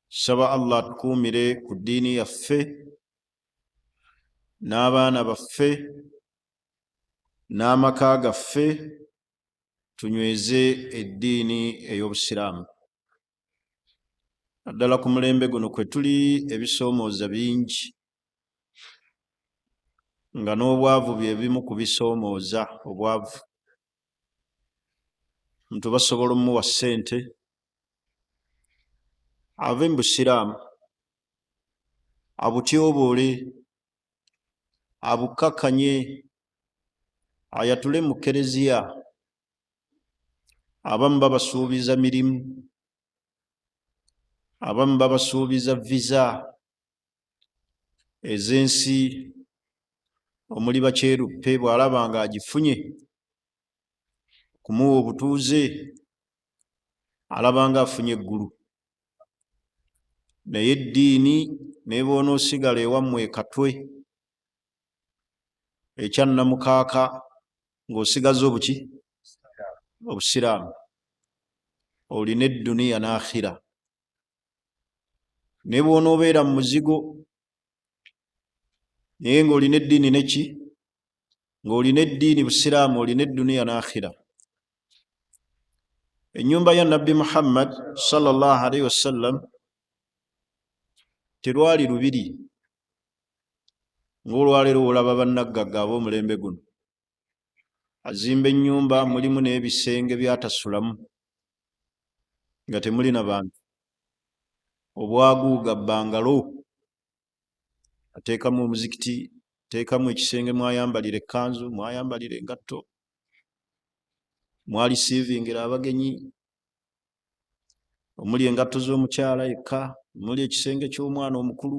Saba Allah atukuumire ku ddiini yaffe n'abaana baffe n'amaka gaffe, tunyweze eddiini ey'obusiraamu. Naddala ku mulembe guno kwe tuli ebisoomooza bingi, nga n'obwavu bye bimu ku bisoomooza. Obwavu, omuntu basobola omuwa ssente ave mu busiraamu, abutyoboole, abukakkanye, ayatule mu kereziya. Abamu babasuubiza mirimu, abamu babasuubiza visa ez'ensi, omuli bakyeruppe bw'alaba nga agifunye kumuwa obutuuze, alaba nga afunye eggulu. Naye eddiini n'eba onoosigala ewammwe ekatwe ekyannamukaaka ng'osigaza obuki? Obusiraamu. Olina edduniya n'akhira. Ne bw'onoobeera mu muzigo naye ng'olina eddiini neki? Ng'olina eddiini busiraamu, olina edduniya n'akhira. Ennyumba ya Nabbi Muhammad sallallahu alaihi wasallam terwali lubiri ng'olwaleero olaba bannaggagga ab'omulembe guno. Azimba ennyumba mulimu n'ebisenge byatasulamu nga temuli na bantu, obwaguuga bbangalo, ateekamu omuzikiti, ateekamu ekisenge mwayambalira ekkanzu, mwayambalira engatto, mwalisiivingira abagenyi, omuli engatto z'omukyala yekka, omuli ekisenge ky'omwana omukulu.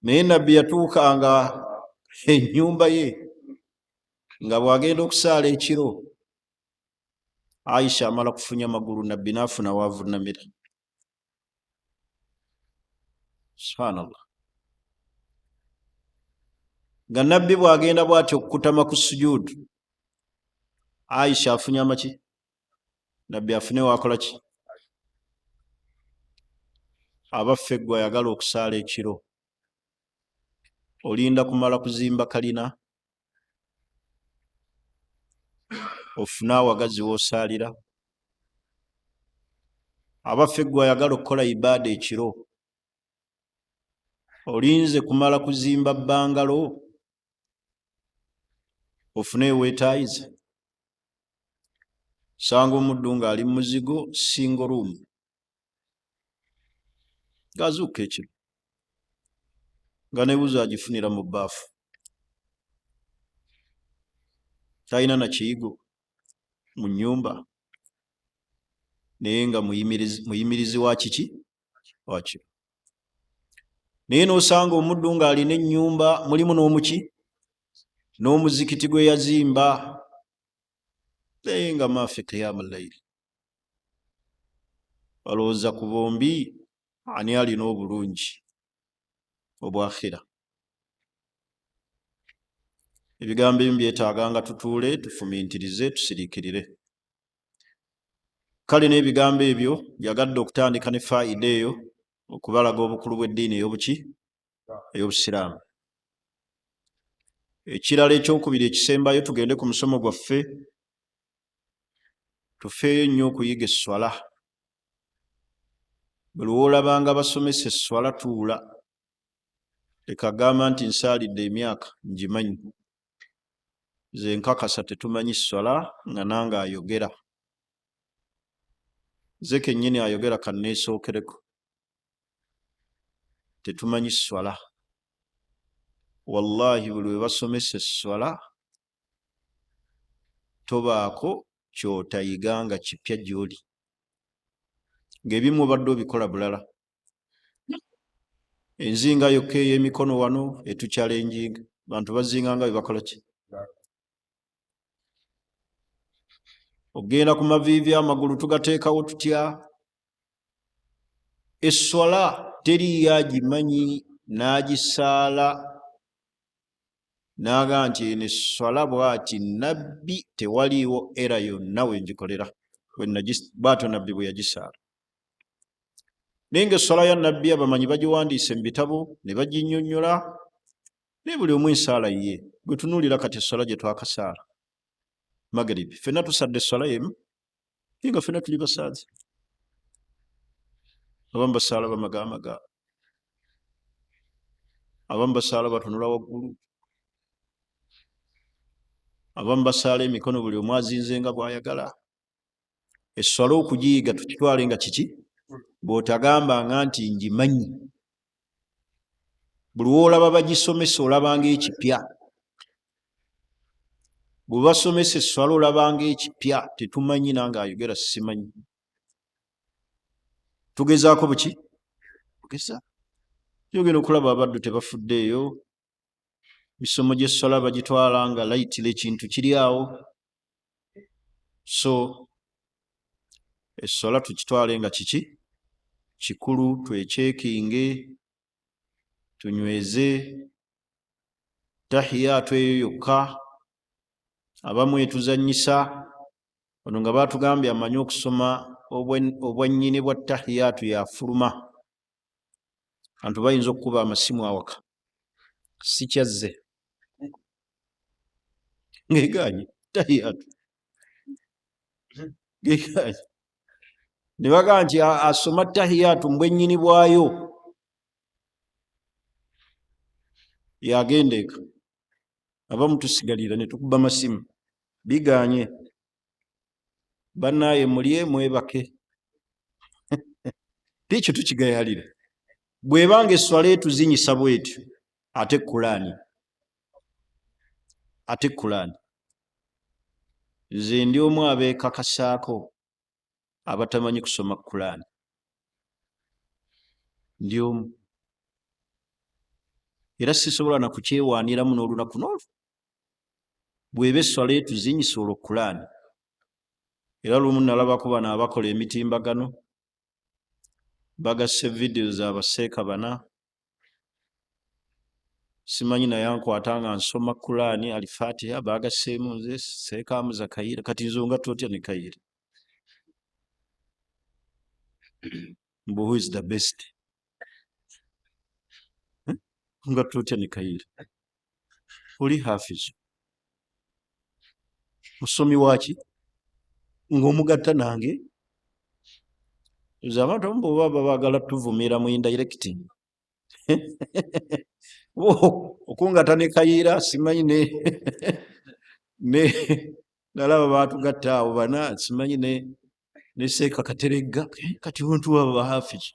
Naye nabbi yatuukanga ennyumba ye nga bw'agenda okusaala ekiro, Aisha amala kufunya magulu, nabbi n'afuna w'avuunamira. Subhanallah. Nga nabbi bw'agenda bw'atyo okukutama ku sujuudu, Aisha afunye amaki? Nabbi afune wakola ki? Abaffe gwe ayagala okusaala ekiro, olinda kumala kuzimba kalina ofune awagazi w'osaalira? Abaffe gwe ayagala okukola ibaada ekiro, olinze kumala kuzimba bbangalo ofune weetaayize? Sanga omuddu ng'ali mu muzigo single room, ng'azuuka ekiro nga nebuzo agifunira mu bbaafu, talina na kiyigo mu nnyumba, naye nga muyimirizi wa kiki? Wa kiro. Naye n'osanga omuddu ng'alina ennyumba mulimu n'omuki? N'omuzikiti gwe yazimba, naye nga maafe qiyaamu layili. Balowooza ku bombi ani alina obulungi obwakhira? Ebigambo ebimu byetaaga nga tutuule tufumiintirize tusiriikirire. Kale n'ebigambo ebyo yagadde okutandika ne faida eyo okubalaga obukulu bw'eddiini ey'obuki? Ey'Obusiraamu. Ekirala ekyokubiri ekisembayo, tugende ku musomo gwaffe, tufeeyo nnyo okuyiga esswala. Buli lw'olabanga basomesa esswala tuula, leka gamba nti nsaalidde emyaka ngimanyi, ze nkakasa tetumanyi sswala nga nange ayogera. Ze kennyini ayogera kanneesookereko, tetumanyi sswala. Wallahi buli lwe basomesa esswala tobaako kyotayiga nga kipya gy'oli, ng'ebimu obadde obikola bulala. Enzinga yokka ey'emikono wano etukyalenjinga, bantu bazinga nga bebakola ki? Ogenda ku maviivi amagulu tugateekawo tutya? Esswala teriyo agimanyi n'agisaala n'aga nti eno esswala bw'ati nabbi tewaliiwo era yonna wengikolera, bw'atyo nabbi bwe yagisaala. Naye ng'esswala ya nabbi abamanyi bagiwandiise mu bitabo ne baginnyonnyola, naye buli omu ensaala ye. Gwe tunuulira kati esswala gye twakasaala Magribi, ffenna tusadde esswala yemu, naye nga ffenna tuli basaazi. Abamu basaala bamagaamaga, abamu basaala batunula waggulu, abamu basaala emikono buli omu azinze nga bw'ayagala. Esswala okugiyiga tukitwale nga kiki? Bw'otagambanga nti ngimanyi. Buli lw'olaba bagisomesa olabanga ekipya. Bwe basomesa esswala olabanga ekipya, tetumanyi nange ayogera simanyi. Tugezaako buki? Tugeza. Yogenda okulaba abaddu tebafuddeeyo, misomo gy'esswala bagitwala nga layitira, ekintu kiri awo. So esswala tukitwale nga kiki? Kikulu, twekyekinge, tunyweze. Tahiyaatu eyo yokka abamu etuzannyisa, ono nga baatugambye amanyi okusoma obwannyini bwa tahiyaatu yafuluma. Abantu bayinza okukuba amasimu awaka, sikyazze ng'egaanye tahiyaatu, ng'egaanye ne bagaa nti asoma tahiyaatu mu bwennyini bwayo yagenda eka. Abamu tusigalira ne tukuba masimu, bigaanye. Bannaaye mulye mwebake. Ekyo tukigayaalira. Bw'ebanga esswala etuzinyisa bw'etyo, ate Kulaani. Nze ndi omu abeekakasaako abatamanyi kusoma Kulaani. Ndi omu. Era sisobola na kukyewaaniramu n'olunaku n'olwo. Bw'eba esswala etuzinyisa olwo Kulaani. Era lumu nalabako bano abakola emitimbagano, bagasse vidiyo za baseeka bana simanyi naye ankwata nga nsoma Kurani Al-Fatiha bagaseemu nze seekamuza Kayiira kati nzo nga totya ne Kayiira mbu who is the best nga totya ne Kayiira oli hafizu musomi waki ng'omugatta nange abantu abamu bwebaba baagala tuvumira mu indirecting okungata ne Kayiira simanyi nalaba baatugatta awo bana simanyi ne Seeka Kateregga kati ontu abo bahafizu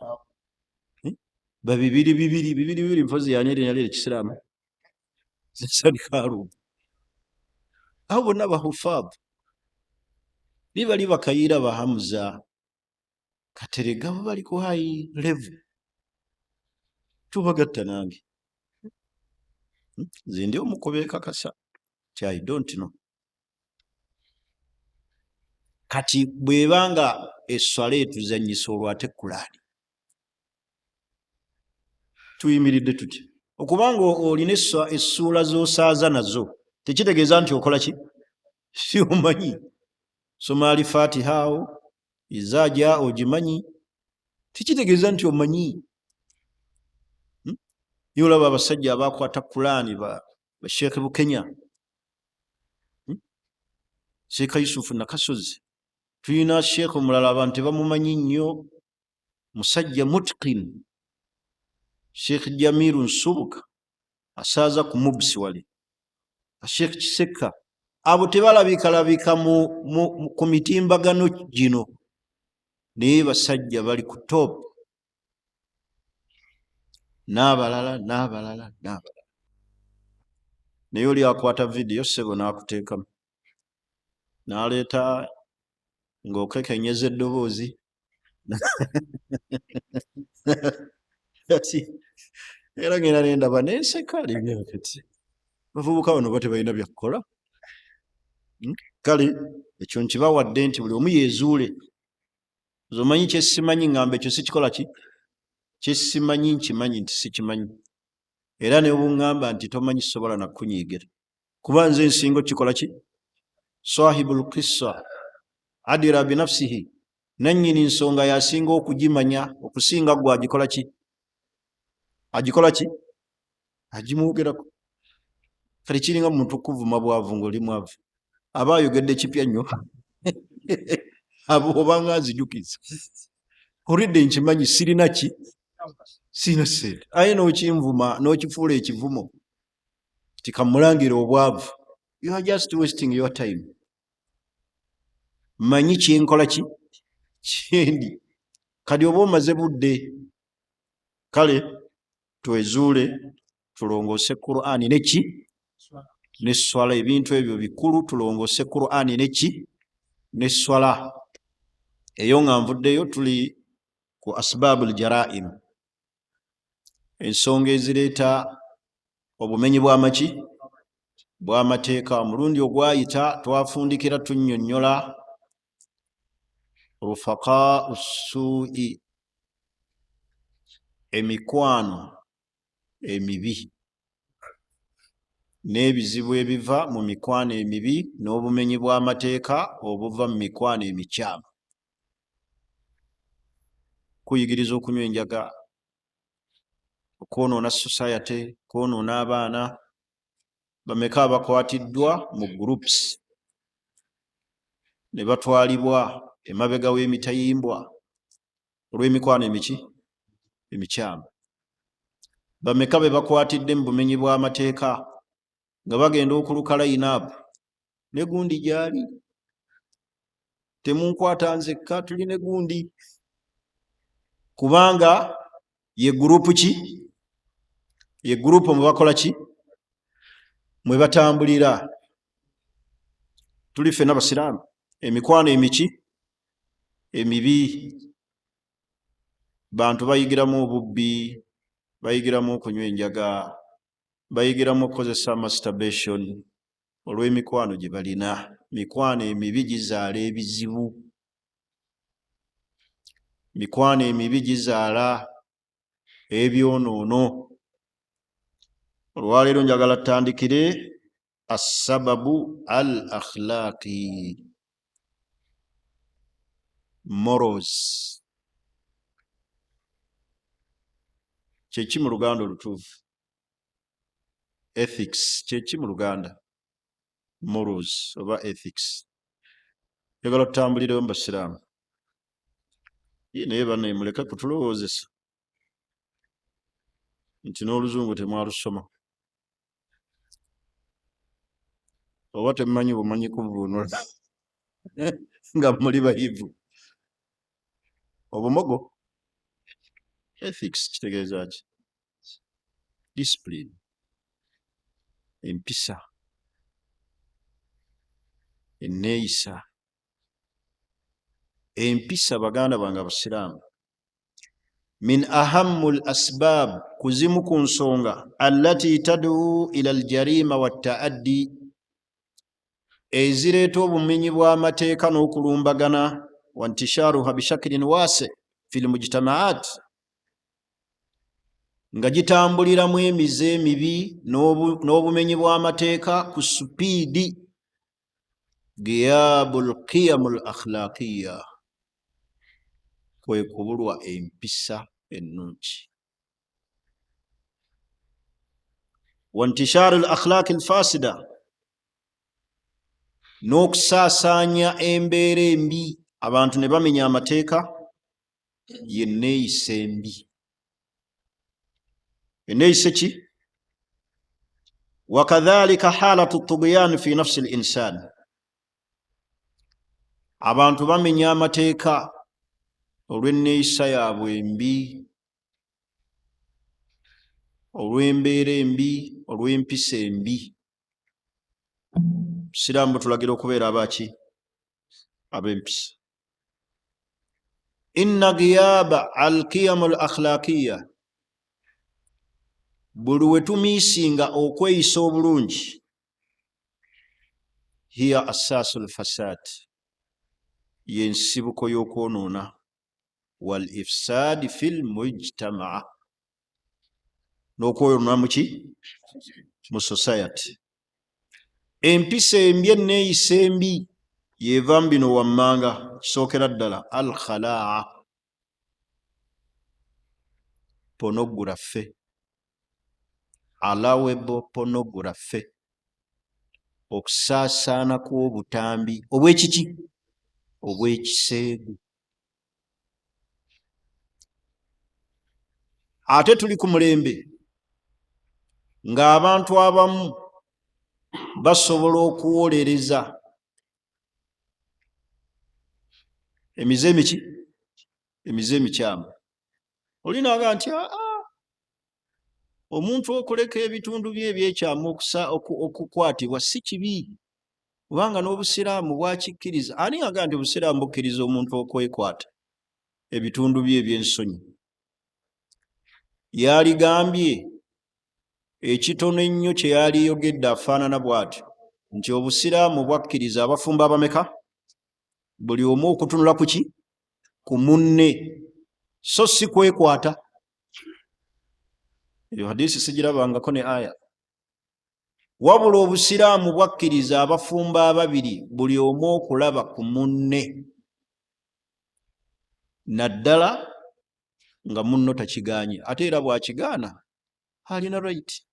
bibiri mpozi yani erinnya lye Ekisiraamu Sadi Karuba abo bonna bahufaadhu bali bakayiira bahamuza Kateregga bo bali ku high level tubagatta nange nze ndi omukobe kakasa ti I don't know kati bwebanga esswala etuzanyisa olwate Kurani tuyimiridde tutya okubanga olina essuula z'osaaza nazo tekitegeeza nti okola ki si omanyi soma Al-Fatiha awo izaaja ogimanyi tekitegeeza nti omanyi niyo olaba abasajja abakwata Kurani ba Sheikh Bukenya Sheikh Yusufu Nakasozi tulina Sheikh omulala abantu tebamumanyi nnyo musajja mutqin Sheikh Jamiru Nsubuka asaaza ku Mubsi wali Sheikh Kiseka abo tebalabika ku mitimbagano gino naye basajja bali ku top n'abalala naye oli akwata vidiyo sebo n'akuteekamu n'aleeta ng'okekenyeza eddoboozi era ngenda nendaba nenseka libyakati bavubuka bano ba tebalina byakukola kale ekyo nkibawadde nti buli omu yeezuule zomanyi kyesimanyi ngamba ekyo sikikola ki kyesimanyi nkimanyi nti sikimanyi era ne bw'oŋŋamba nti tomanyi sobola nakunyiigira kuba nze nsinga okikola ki sahibul qissa adira binafsihi nannyini nsonga yasinga okugimanya okusinga gwe agikola ki agimwogerako kale kiringa muntu okuvuma bwavu ng'oli mwavu aba ayogedde kipya nnyo abo obanga nzijukiza olidde nkimanyi sirina sente aye n'okinvuma n'okifuula ekivumo ti kamulangire obwavu you are just wasting your time manyi kyenkola kyendi kati oba omaze budde kale twezuule tulongoose Qur'ani n'esswala ebintu ebyo bikulu tulongoose Qur'ani n'esswala eyo nga nvuddeyo tuli ku asbabul jaraim ensonga ezireeta obumenyi bw'amateeka omulundi ogwayita twafundikira tunnyonnyola rufaqa ussu'i emikwano emibi n'ebizibu ebiva mu mikwano emibi n'obumenyi bw'amateeka obuva mu mikwano emikyamu kuyigiriza okunywa enjaga okwonoona society kwonoona abaana bameka abakwatiddwa mu groups ne batwalibwa emabega w'emitayimbwa olw'emikwano emikyamu bameka be bakwatidde mu bumenyi bw'amateeka nga bagenda okuluka line-up ne gundi gyali temunkwata nzekka tuli ne gundi kubanga ye gurupu mwe bakola mwe batambulira tuli ffenna basiraamu emikwano emibi bantu bayigiramu obubbi bayigiramu okunywa enjaga bayigiramu okukozesa masturbation olw'emikwano gye balina mikwano emibi gizaala ebizibu mikwano emibi gizaala ebyonoono olwaleero njagala tutandikire assababu al akhlaqi, morals. Kyeki mu Luganda olutuufu? Ethics kyeki mu Luganda? Morals oba ethics. Njagala tutambulirewo mu basiraamu. Ye naye banne muleke kutulowoozesa nti n'oluzungu temwalusoma oba temumanyi bumanyi kuvuunula nga muli bayivu. Obumogo ethics kitegeeza ki? Discipline, empisa, enneeyisa. Empisa baganda bange abasiraamu min ahammu l asbab, kuzimu ku nsonga allati tad'u ila aljarima wattaaddi, ezireeta obumenyi bw'amateeka n'okulumbagana, wa ntisharuha bishakilin wasi fi lmujtamaat, nga gitambuliramu emize emibi n'obumenyi bw'amateeka ku supiidi. Giyabu lqiyamu l akhlaqiya, kwe kubulwa empisa ennungi. Wa ntisharu l akhlaqi lfasida, n'okusaasaanya embeera embi, abantu ne bamenya amateeka, ye nneeyisa embi. Enneeyisa ki? Wakadhalika halatu tughyan fi nafsi l insan, abantu bamenya amateeka olw'enneeyisa yaabwe embi, olw'embeera embi, olw'empisa embi. Siraamu tulagira okubeera abaki? Ab'empisa. Inna giyaba alqiyamu al akhlaqiya, buli we tumiisinga okweyisa obulungi, hiya assaasu lfasad, y'ensibuko y'okwonoona, wal ifsaadi fi lmujtamaa, n'okwonoona muki? Mu society. Empisa embi, enneeyisa embi yeevaamu bino wammanga. Kisookera ddala al khalaa, pornography, allowable pornography, okusaasaana kw'obutambi obw'ekiki? Obw'ekiseegu. Ate tuli ku mulembe ng'abantu abamu basobola okuwolereza emize emiki? Emize emikyamu. Olinaga nti omuntu okuleka ebitundu bye ebyekyamu okukwatibwa si kibi, kubanga n'obusiraamu bwakikkiriza. Ani aga nti obusiraamu bukkiriza omuntu okwekwata ebitundu bye ebyensonyi? Yaligambye ekitono ennyo kye yaliyogedde afaanana bw'atyo nti obusiraamu bwakkiriza abafumbo abameka? Buli omu okutunula ku ki? Ku munne, so si kwekwata. Eyo hadisi sigirabangako ne aya. Wabula obusiraamu bwakkiriza abafumbo ababiri, buli omu okulaba ku munne, naddala nga munno takigaanye. Ate era bw'akigaana alina right.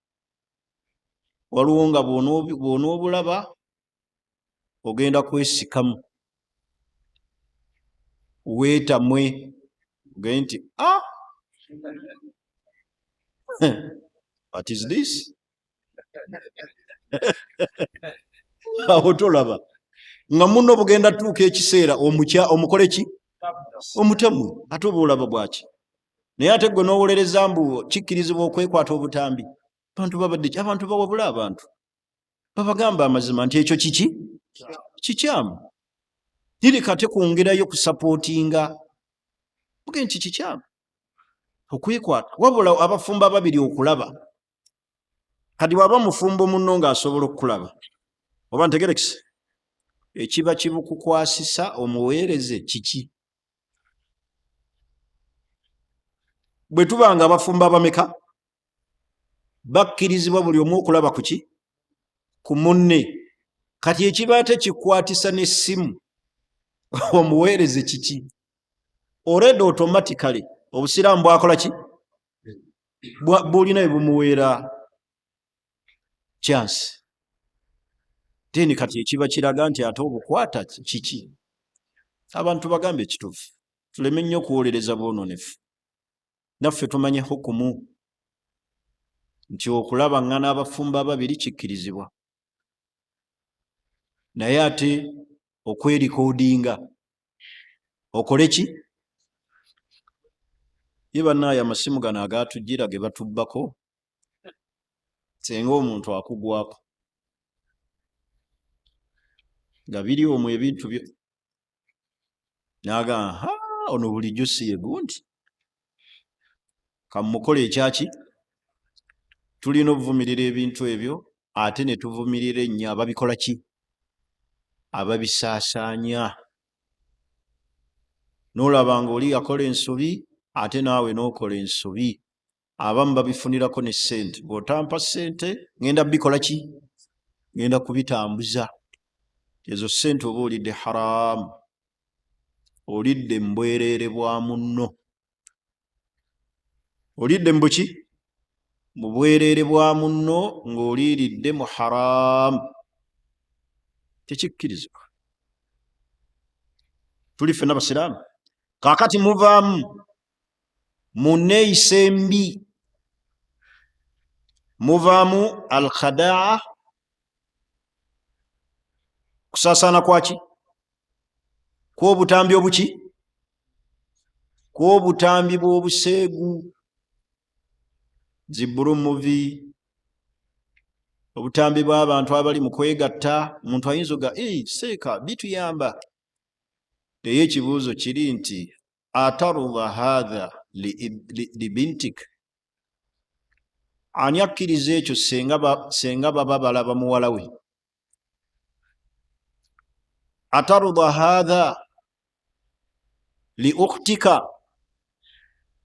Waliwo nga bw'onoobulaba ogenda kwesikamu, weetamwe ogende nti what is this? Awo tolaba nga munno bugenda tuuka ekiseera omukole ki? Omutamu. Ate oba olaba bwaki? Naye ate gwe n'owolereza mbu kikkirizibwa okwekwata obutambi. Abantu babadde ki? Abantu bawabula abantu, babagamba amazima nti ekyo kiki? Kikyamu. Nirika tekwongerayo kusapootinga, muge nti kikyamu okwekwata. Wabula abafumbo ababiri okulaba. Kati waba mufumbo munno ng'asobola okukulaba, oba ntegerekise, ekiba kibukukwasisa omuweereze kiki? Bwe tubanga abafumbo abameka? bakkirizibwa buli omu okulaba kuki ku munne. Kati ekiba tekikwatisa n'essimu omuweereze kiki? Already automatically obusiraamu bwakola ki? Bulina ebumuweera chance. Then kati ekiba kiraga nti ate obukwata kiki? Abantu bagambe ekituufu, tuleme nnyo okuwolereza bwononefu. Naffe tumanye hukumu nti okulabaŋŋana abafumbo ababiri kikkirizibwa, naye ate okwerikodinga okole ki? Ye bannaaye amasimu gano agatujjira ge batubbako, senga omuntu akugwako nga biri omwo ebintu byo naga ono bulijjo si ye gundi, kamukole ekyaki? Tulina okuvumirira ebintu ebyo, ate ne tuvumirira ennyo ababikola ki? Ababisaasaanya. N'olaba ng'oli yakola ensobi ate naawe n'okola ensobi. Abamu babifunirako ne ssente. Bw'otampa ssente ngenda bikola ki? Ngenda kubitambuza. Ezo ssente oba olidde haraamu, olidde mbwereere bwa munno, olidde mbuki? Mu bwereere bwa munno ng'oliiridde mu haraamu. Tekikkirizibwa. Tuli ffenna basiraamu. Kaakati muvaamu mu nneeyisa embi, muvaamu al-khadaa, kusaasaana kwaki? Kw'obutambi obuki? Kw'obutambi bw'obuseegu, zibbulumuvi, obutambi bw'abantu abali mu kwegatta. Omuntu ayinza oga seeka bituyamba. Naye ekibuuzo kiri nti atarudha haadha libintik, ani akkiriza ekyo senga baba balaba muwala we? Atarudha haadha li ukhtika,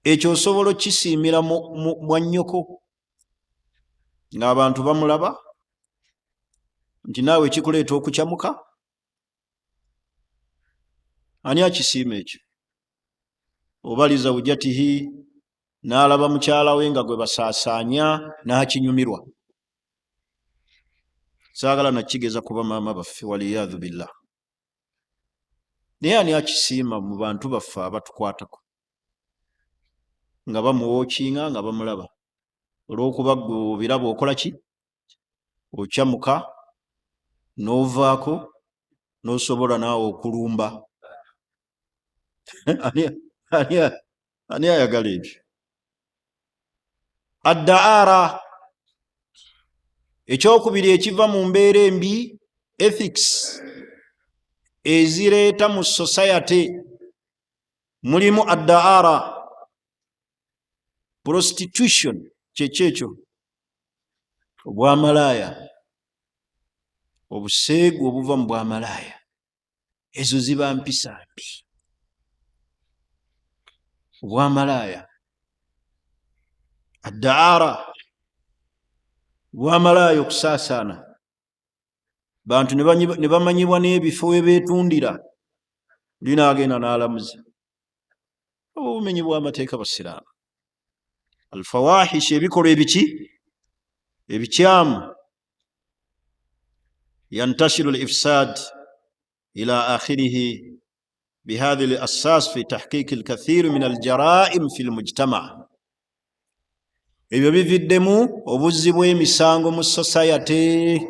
ekyo osobola okisiimira mwannyoko ng'abantu bamulaba nti naawe kikuleeta okukyamuka? Ani akisiima ekyo? Oba lizawjatihi, n'alaba mukyala we nga gwe basaasaanya n'akinyumirwa. Saagala nakigeza kuba maama baffe, waliyadhu billah. Naye ani akisiima mu bantu baffe abatukwatako nga bamuwookinga nga bamulaba? Olw'okuba gwe obiraba okola ki? Okyamuka n'ovaako n'osobola naawe okulumba. Ani ayagala ebyo? Addaara, ekyokubiri ekiva mu mbeera embi, ethics ezireeta mu society, mulimu addaara, prostitution, kyekyo obwamalaaya, obuseegu obuva mu bwamalaaya. Ezo ziba mpisa mbi. Obwamalaaya, addaara, obwamalaaya okusaasaana, bantu ne bamanyibwa n'ebifo we beetundira, linaagenda n'alamuza. Obumenyi bw'amateeka basiraamu. Alfawahish, ebikolwa ebiki? Ebikyamu. Yantashiru al-ifsad ila akhirihi bihadhi al-assas fi tahqiq al-kathir min al-jara'im fi al-mujtama'. Ebyo bividdemu obuzzi bw'emisango mu society.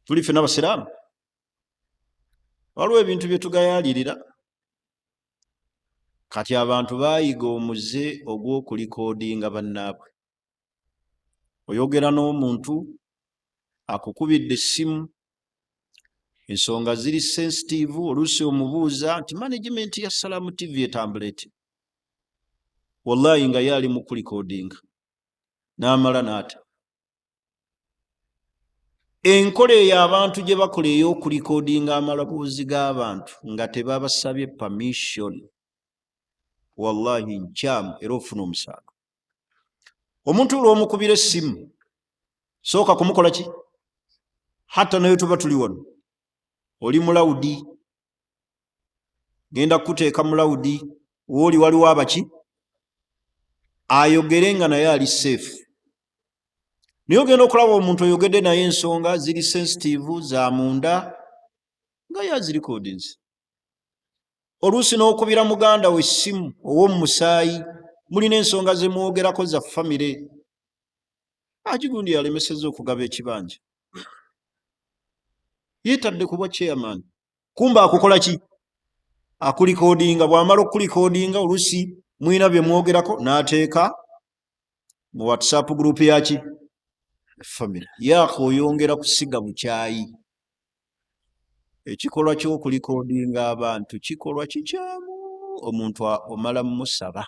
Tuli ffenna basiraamu. Waliwo ebintu bye tugayaalirira. Kati abantu baayiga omuze ogw'okulikoodinga bannaabwe. Oyogera n'omuntu akukubidde essimu, ensonga ziri sensitive, oluusi omubuuza nti management ya Salaamu TV etambula eti. Wallahi nga ye ali mu kulikoodinga n'amala n'ata. Enkola eyo abantu gye bakola ey'okulikoodinga amaloboozi g'abantu nga tebabasabye permission, wallahi nkyamu era ofuna omusango. omuntu lw'omukubira essimu sooka kumukola ki? Hatta nayo tuba tuli wano, oli mulawudi, genda kuteeka mulawudi, wooli waliwo abaki ayogere nga naye ali safe. Naye ogenda okulaba omuntu oyogedde naye ensonga ziri sensitive za munda nga yazirikodinzi. Oluusi n'okubira muganda we essimu ow'omu musaayi, mulina ensonga ze mwogerako za famire, agigundi yalemesezza okugaba ekibanja, yeetadde ku bwa chairman, kumba akukola ki? Akulikodinga. Bw'amala okulikodinga oluusi mwina bye mwogerako n'ateeka mu WhatsApp group yaki famire. Yaako oyongera kusiga bukyayi. Ekikolwa ky'okulikodinga abantu kikolwa kikyamu, omuntu omala musaba.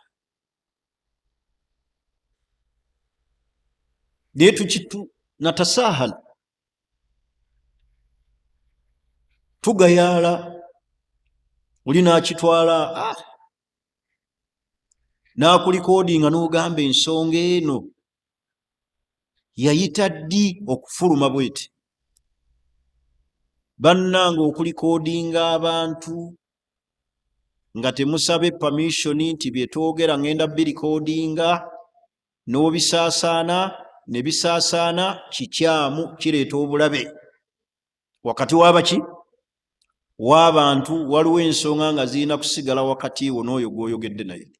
Naye tukitu natasahal, tugayaala, oli n'akitwala n'akulikodinga n'ogamba ensonga eno yayita ddi okufuluma bweti. Bannange, okulikodinga abantu nga temusabe permission nti byetwogera ngenda birikodinga n'obisaasaana ne bisaasaana, kikyamu, kireeta obulabe wakati w'abaki w'abantu. Waliwo ensonga nga zirina kusigala wakati wo n'oyo gw'oyogedde naye.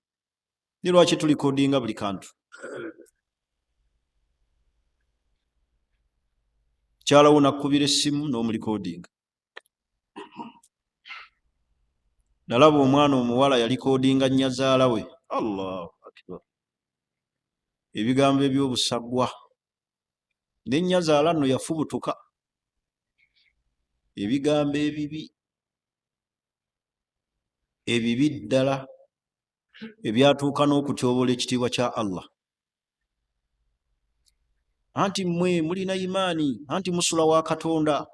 Ni lwaki tulikodinga buli kantu? Kyalawo nakubira essimu n'omulikodinga. Nalaba omwana omuwala yalikodinga nnyazaala we. Allahu akbar. Ebigambo eby'obusagwa. Ne nnyazaala nno yafubutuka. Ebigambo ebibi ddala ebyatuuka n'okutyobola ekitiibwa kya Allah. Anti mmwe mulina imaani, anti musula wa Katonda,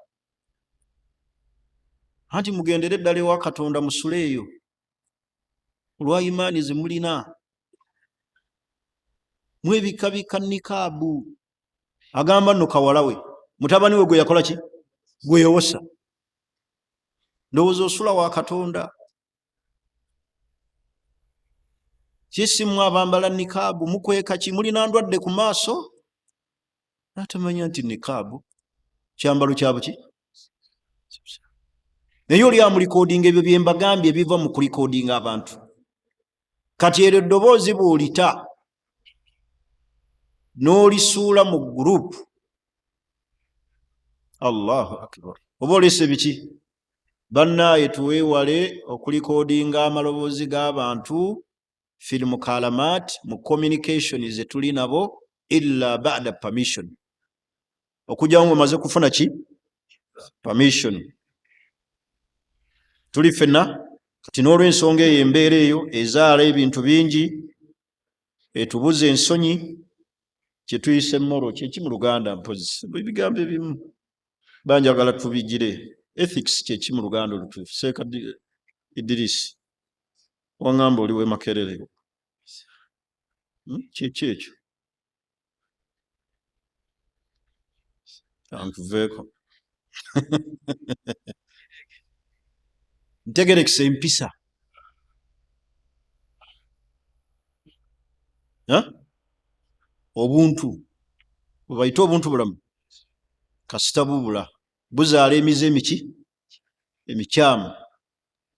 anti mugendere ddala ewa Katonda musuleeyo olwa imaani ze mulina. Mwebikabika nikaabu. Agamba nno kawala we, mutabani we gwe yakola ki? Gwe yawosa. Ndowooza osula wa Katonda. Kisimu abambala nikaabu, mukweka ki? Mulina ndwadde ku maaso? Natamanya nti nikaabu kyambalo kya buki? Naye oli amulikodinga ebyo bye mbagambye ebiva mu kulikodinga abantu. Kati eryo eddoboozi bw'olita n'olisuula mu gurupu, Allahu akbar, oba olese biki? Bannaaye tuweewale okulikodinga amaloboozi g'abantu fil mukalamat, mu communication ze tuli nabo, illa ba'da permission, okujjawo ng'omaze kufuna ki? Permission. Tuli ffenna kati n'olw'ensonga eyo, embeera eyo ezaala ebintu bingi, etubuza ensonyi, kye tuyise moro, kyeki mu Luganda mpozi, ebigambo ebimu banjagala tubigire. Ethics kyeki mu Luganda olutuufu? Seeka Idris waŋŋamba oli w'e Makerere, kyeki ekyo? Antuveeko. Ntegerekisa empisa. Obuntu bwebayita obuntu bulamu, kasita bubula buzaala emize emiki emikyamu.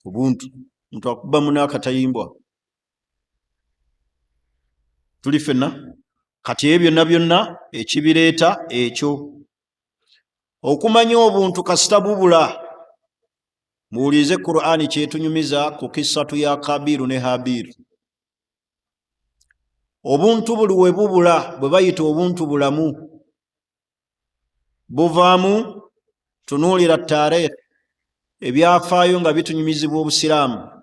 Obuntu muntu akuba muna akatayimbwa. Tuli ffenna kati ebyo byonna byonna ekibireeta ekyo okumanya obuntu kasita bubula. Muwulize Qur'ani kyetunyumiza ku kissatu ya Kabiru ne Habiru. Obuntu buli we bubula, bwe bayita obuntu bulamu, buvaamu tunuulira tarehe ebyafaayo nga bitunyumizibwa Obusiraamu.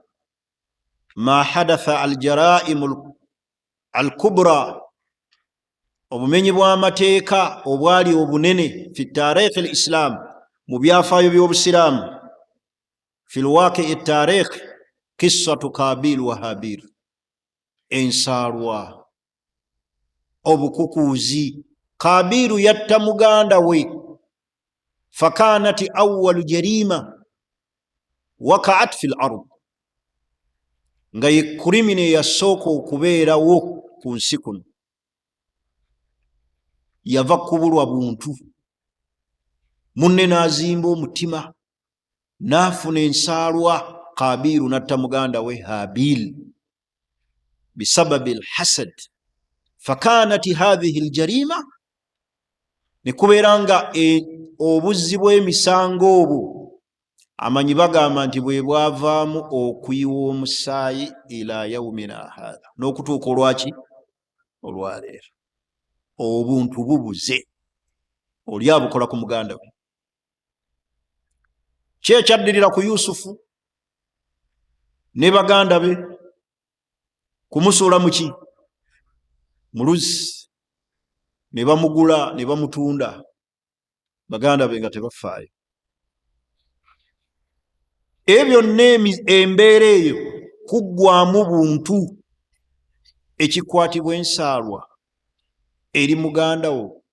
Ma hadatha aljaraimu alkubra, obumenyi bw'amateeka obwali obunene fi tarehe alislam, mu byafaayo by'Obusiraamu. Fil waqi tarehe kissatu Kabiru wa Habiru, ensaalwa obukukuuzi. Kabiru yatta muganda we, fakanati awwalu jarima wakaat fil ard, nga ye kurimine yasooka okubeerawo ku nsi kuno. Yava kubulwa buntu, munne n'azimba omutima, n'afuna ensaalwa. Kabiru natta muganda we Habil bisababi alhasad, fakanati hadhihi aljarima, nekubeera nga obuzzi bw'emisango obwo amanyi bagamba nti bwe bwavaamu okuyiwa omusaayi ila yaumina hadha, n'okutuuka olwaki olwaleero. Obuntu bubuze, oli abukola ku muganda we. Ki ekyaddirira ku Yusufu ne baganda be? Kumusuula muki? Mu luzzi, ne bamugula ne bamutunda, baganda be nga tebafaayo. Ebyo byonna embeera eyo kuggwamu buntu, ekikwatibwa ensaalwa eri muganda wo.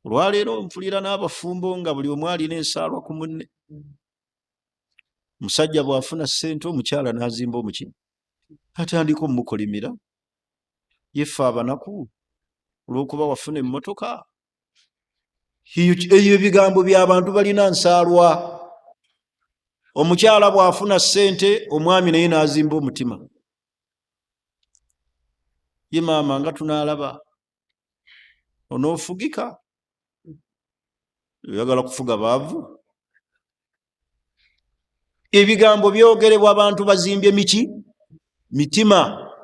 Olwaleero mpulira n'abafumbo nga buli omu alina ensaalwa ku munne. Musajja bw'afuna ssente, omukyala n'azimba omuki, atandika omukolimira. Yeffe abanaku olw'okuba wafuna emmotoka. Eyo ebigambo by'abantu balina nsaalwa. Omukyala bw'afuna ssente, omwami naye n'azimba omutima. Ye maama nga tunaalaba onoofugika, oyagala kufuga baavu. Ebigambo byogerebwa abantu bazimbye miki? Mitima.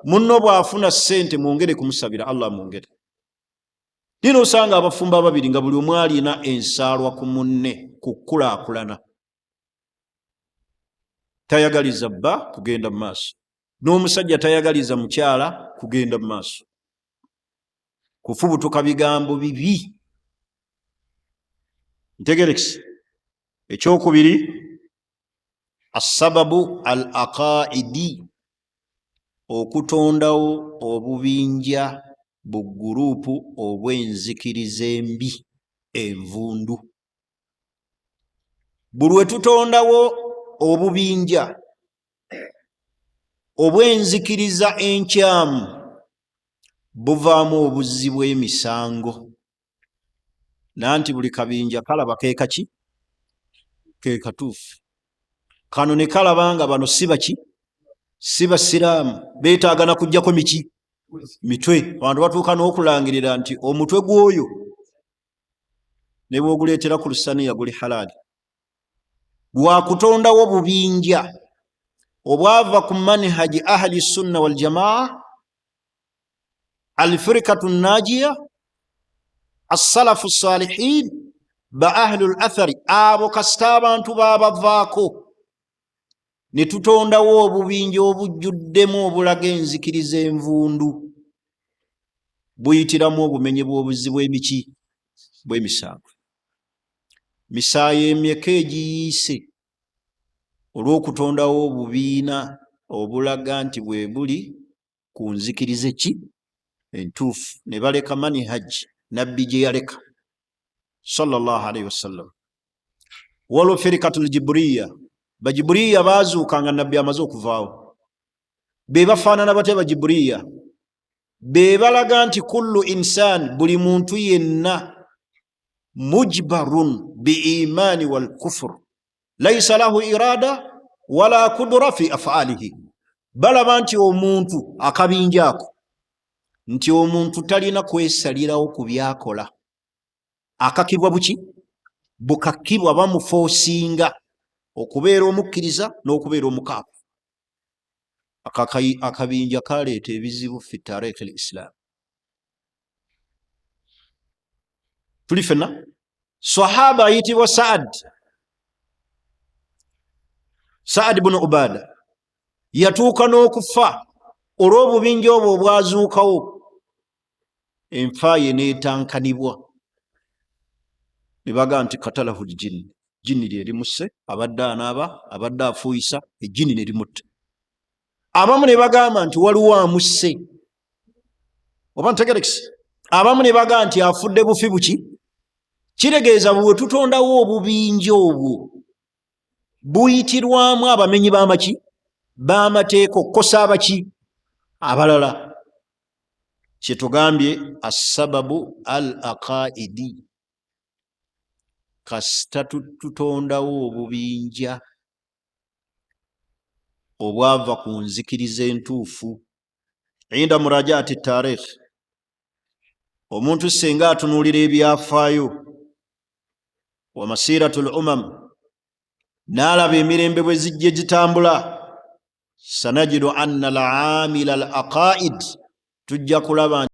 Munno bw'afuna ssente mwongere kumusabira, Allah mwongere. Nino osanga abafumba ababiri nga buli omu alina ensaalwa ku munne, kukulaakulana. Tayagaliza bba kugenda mu maaso, n'omusajja tayagaliza mukyala kugenda mu maaso. Kufubutuka bigambo bibi. Ntegerekisi. Ekyokubiri, assababu al aqaidi, okutondawo obubinja buguruupu obw'enzikiriza embi, envundu. Buli we tutondawo obubinja obw'enzikiriza enkyamu, buvaamu obuzzi bw'emisango. Nanti buli kabinja kalaba keekaki? Ke katuufu. Kano ne kalabanga bano si baki? Si basiraamu, beetaagana kujjako miki? Mitwe. Abantu batuuka n'okulangirira nti omutwe gw'oyo ne bw'oguleetera ku lusaniya guli halaali. Lwakutondawo bubinja obwava ku manhaji ahli sunna wal jamaa, alfirikatu najiya, assalafu salihin, ba ahlu athari, abo kasita abantu babavaako, ne tutondawo obubinja obujjuddemu obulaga enzikiriza envundu, buyitiramu obumenyi bw'obuzzi bw'emiki? Bw'emisango. Misaayi emyeka egiyiise olw'okutondawo obubiina obulaga nti bwe buli ku nzikirize ki? Entuufu. Ne baleka manhaji nabbi gye yaleka sallallahu alaihi wasallam. Waliwo firikatul jibriya, bajibriya baazuukanga nabbi amaze okuvaawo. Be bafaanana batya bajibriya? Be balaga nti kullu insaan, buli muntu yenna, mujbarun biimani wal kufur, laysa lahu irada wala kudura fi af'alihi. Balaba nti omuntu akabinja ako, nti omuntu talina kwesalirawo ku byakola. Akakibwa buki? Bukakkibwa, bamufoosinga okubeera omukkiriza n'okubeera omukaafu. Akabinja kaleeta ebizibu fi taarikhi al-Islam. Tuli fenna? Sahaba ayitibwa Saad bin Ubada yatuuka n'okufa olw'obubinja obwo obwazuukawo. Enfa ye n'etankanibwa, ne baga nti katalahu ljinni, jinni lye limusse, abadde anaaba, abadde afuuyisa, ejjini ne limutta. Abamu ne bagamba nti waliwo amusse, oba ntegerekese abamu ne baga nti afudde bufi buki kiregeeza bwe tutondawo obubinja obwo buyitirwamu abamenyi b'amaki b'amateeka okukosa abaki abalala kyetugambye assababu al aqaidi kasita tutondawo obubinja obwava ku nzikiriza entuufu inda murajaati taarikh omuntu senga atunuulira ebyafaayo wa masiratu lumam n'alaba emirembe bwe zijje zitambula sanajidu anna al amila al aqaid tujja kulaba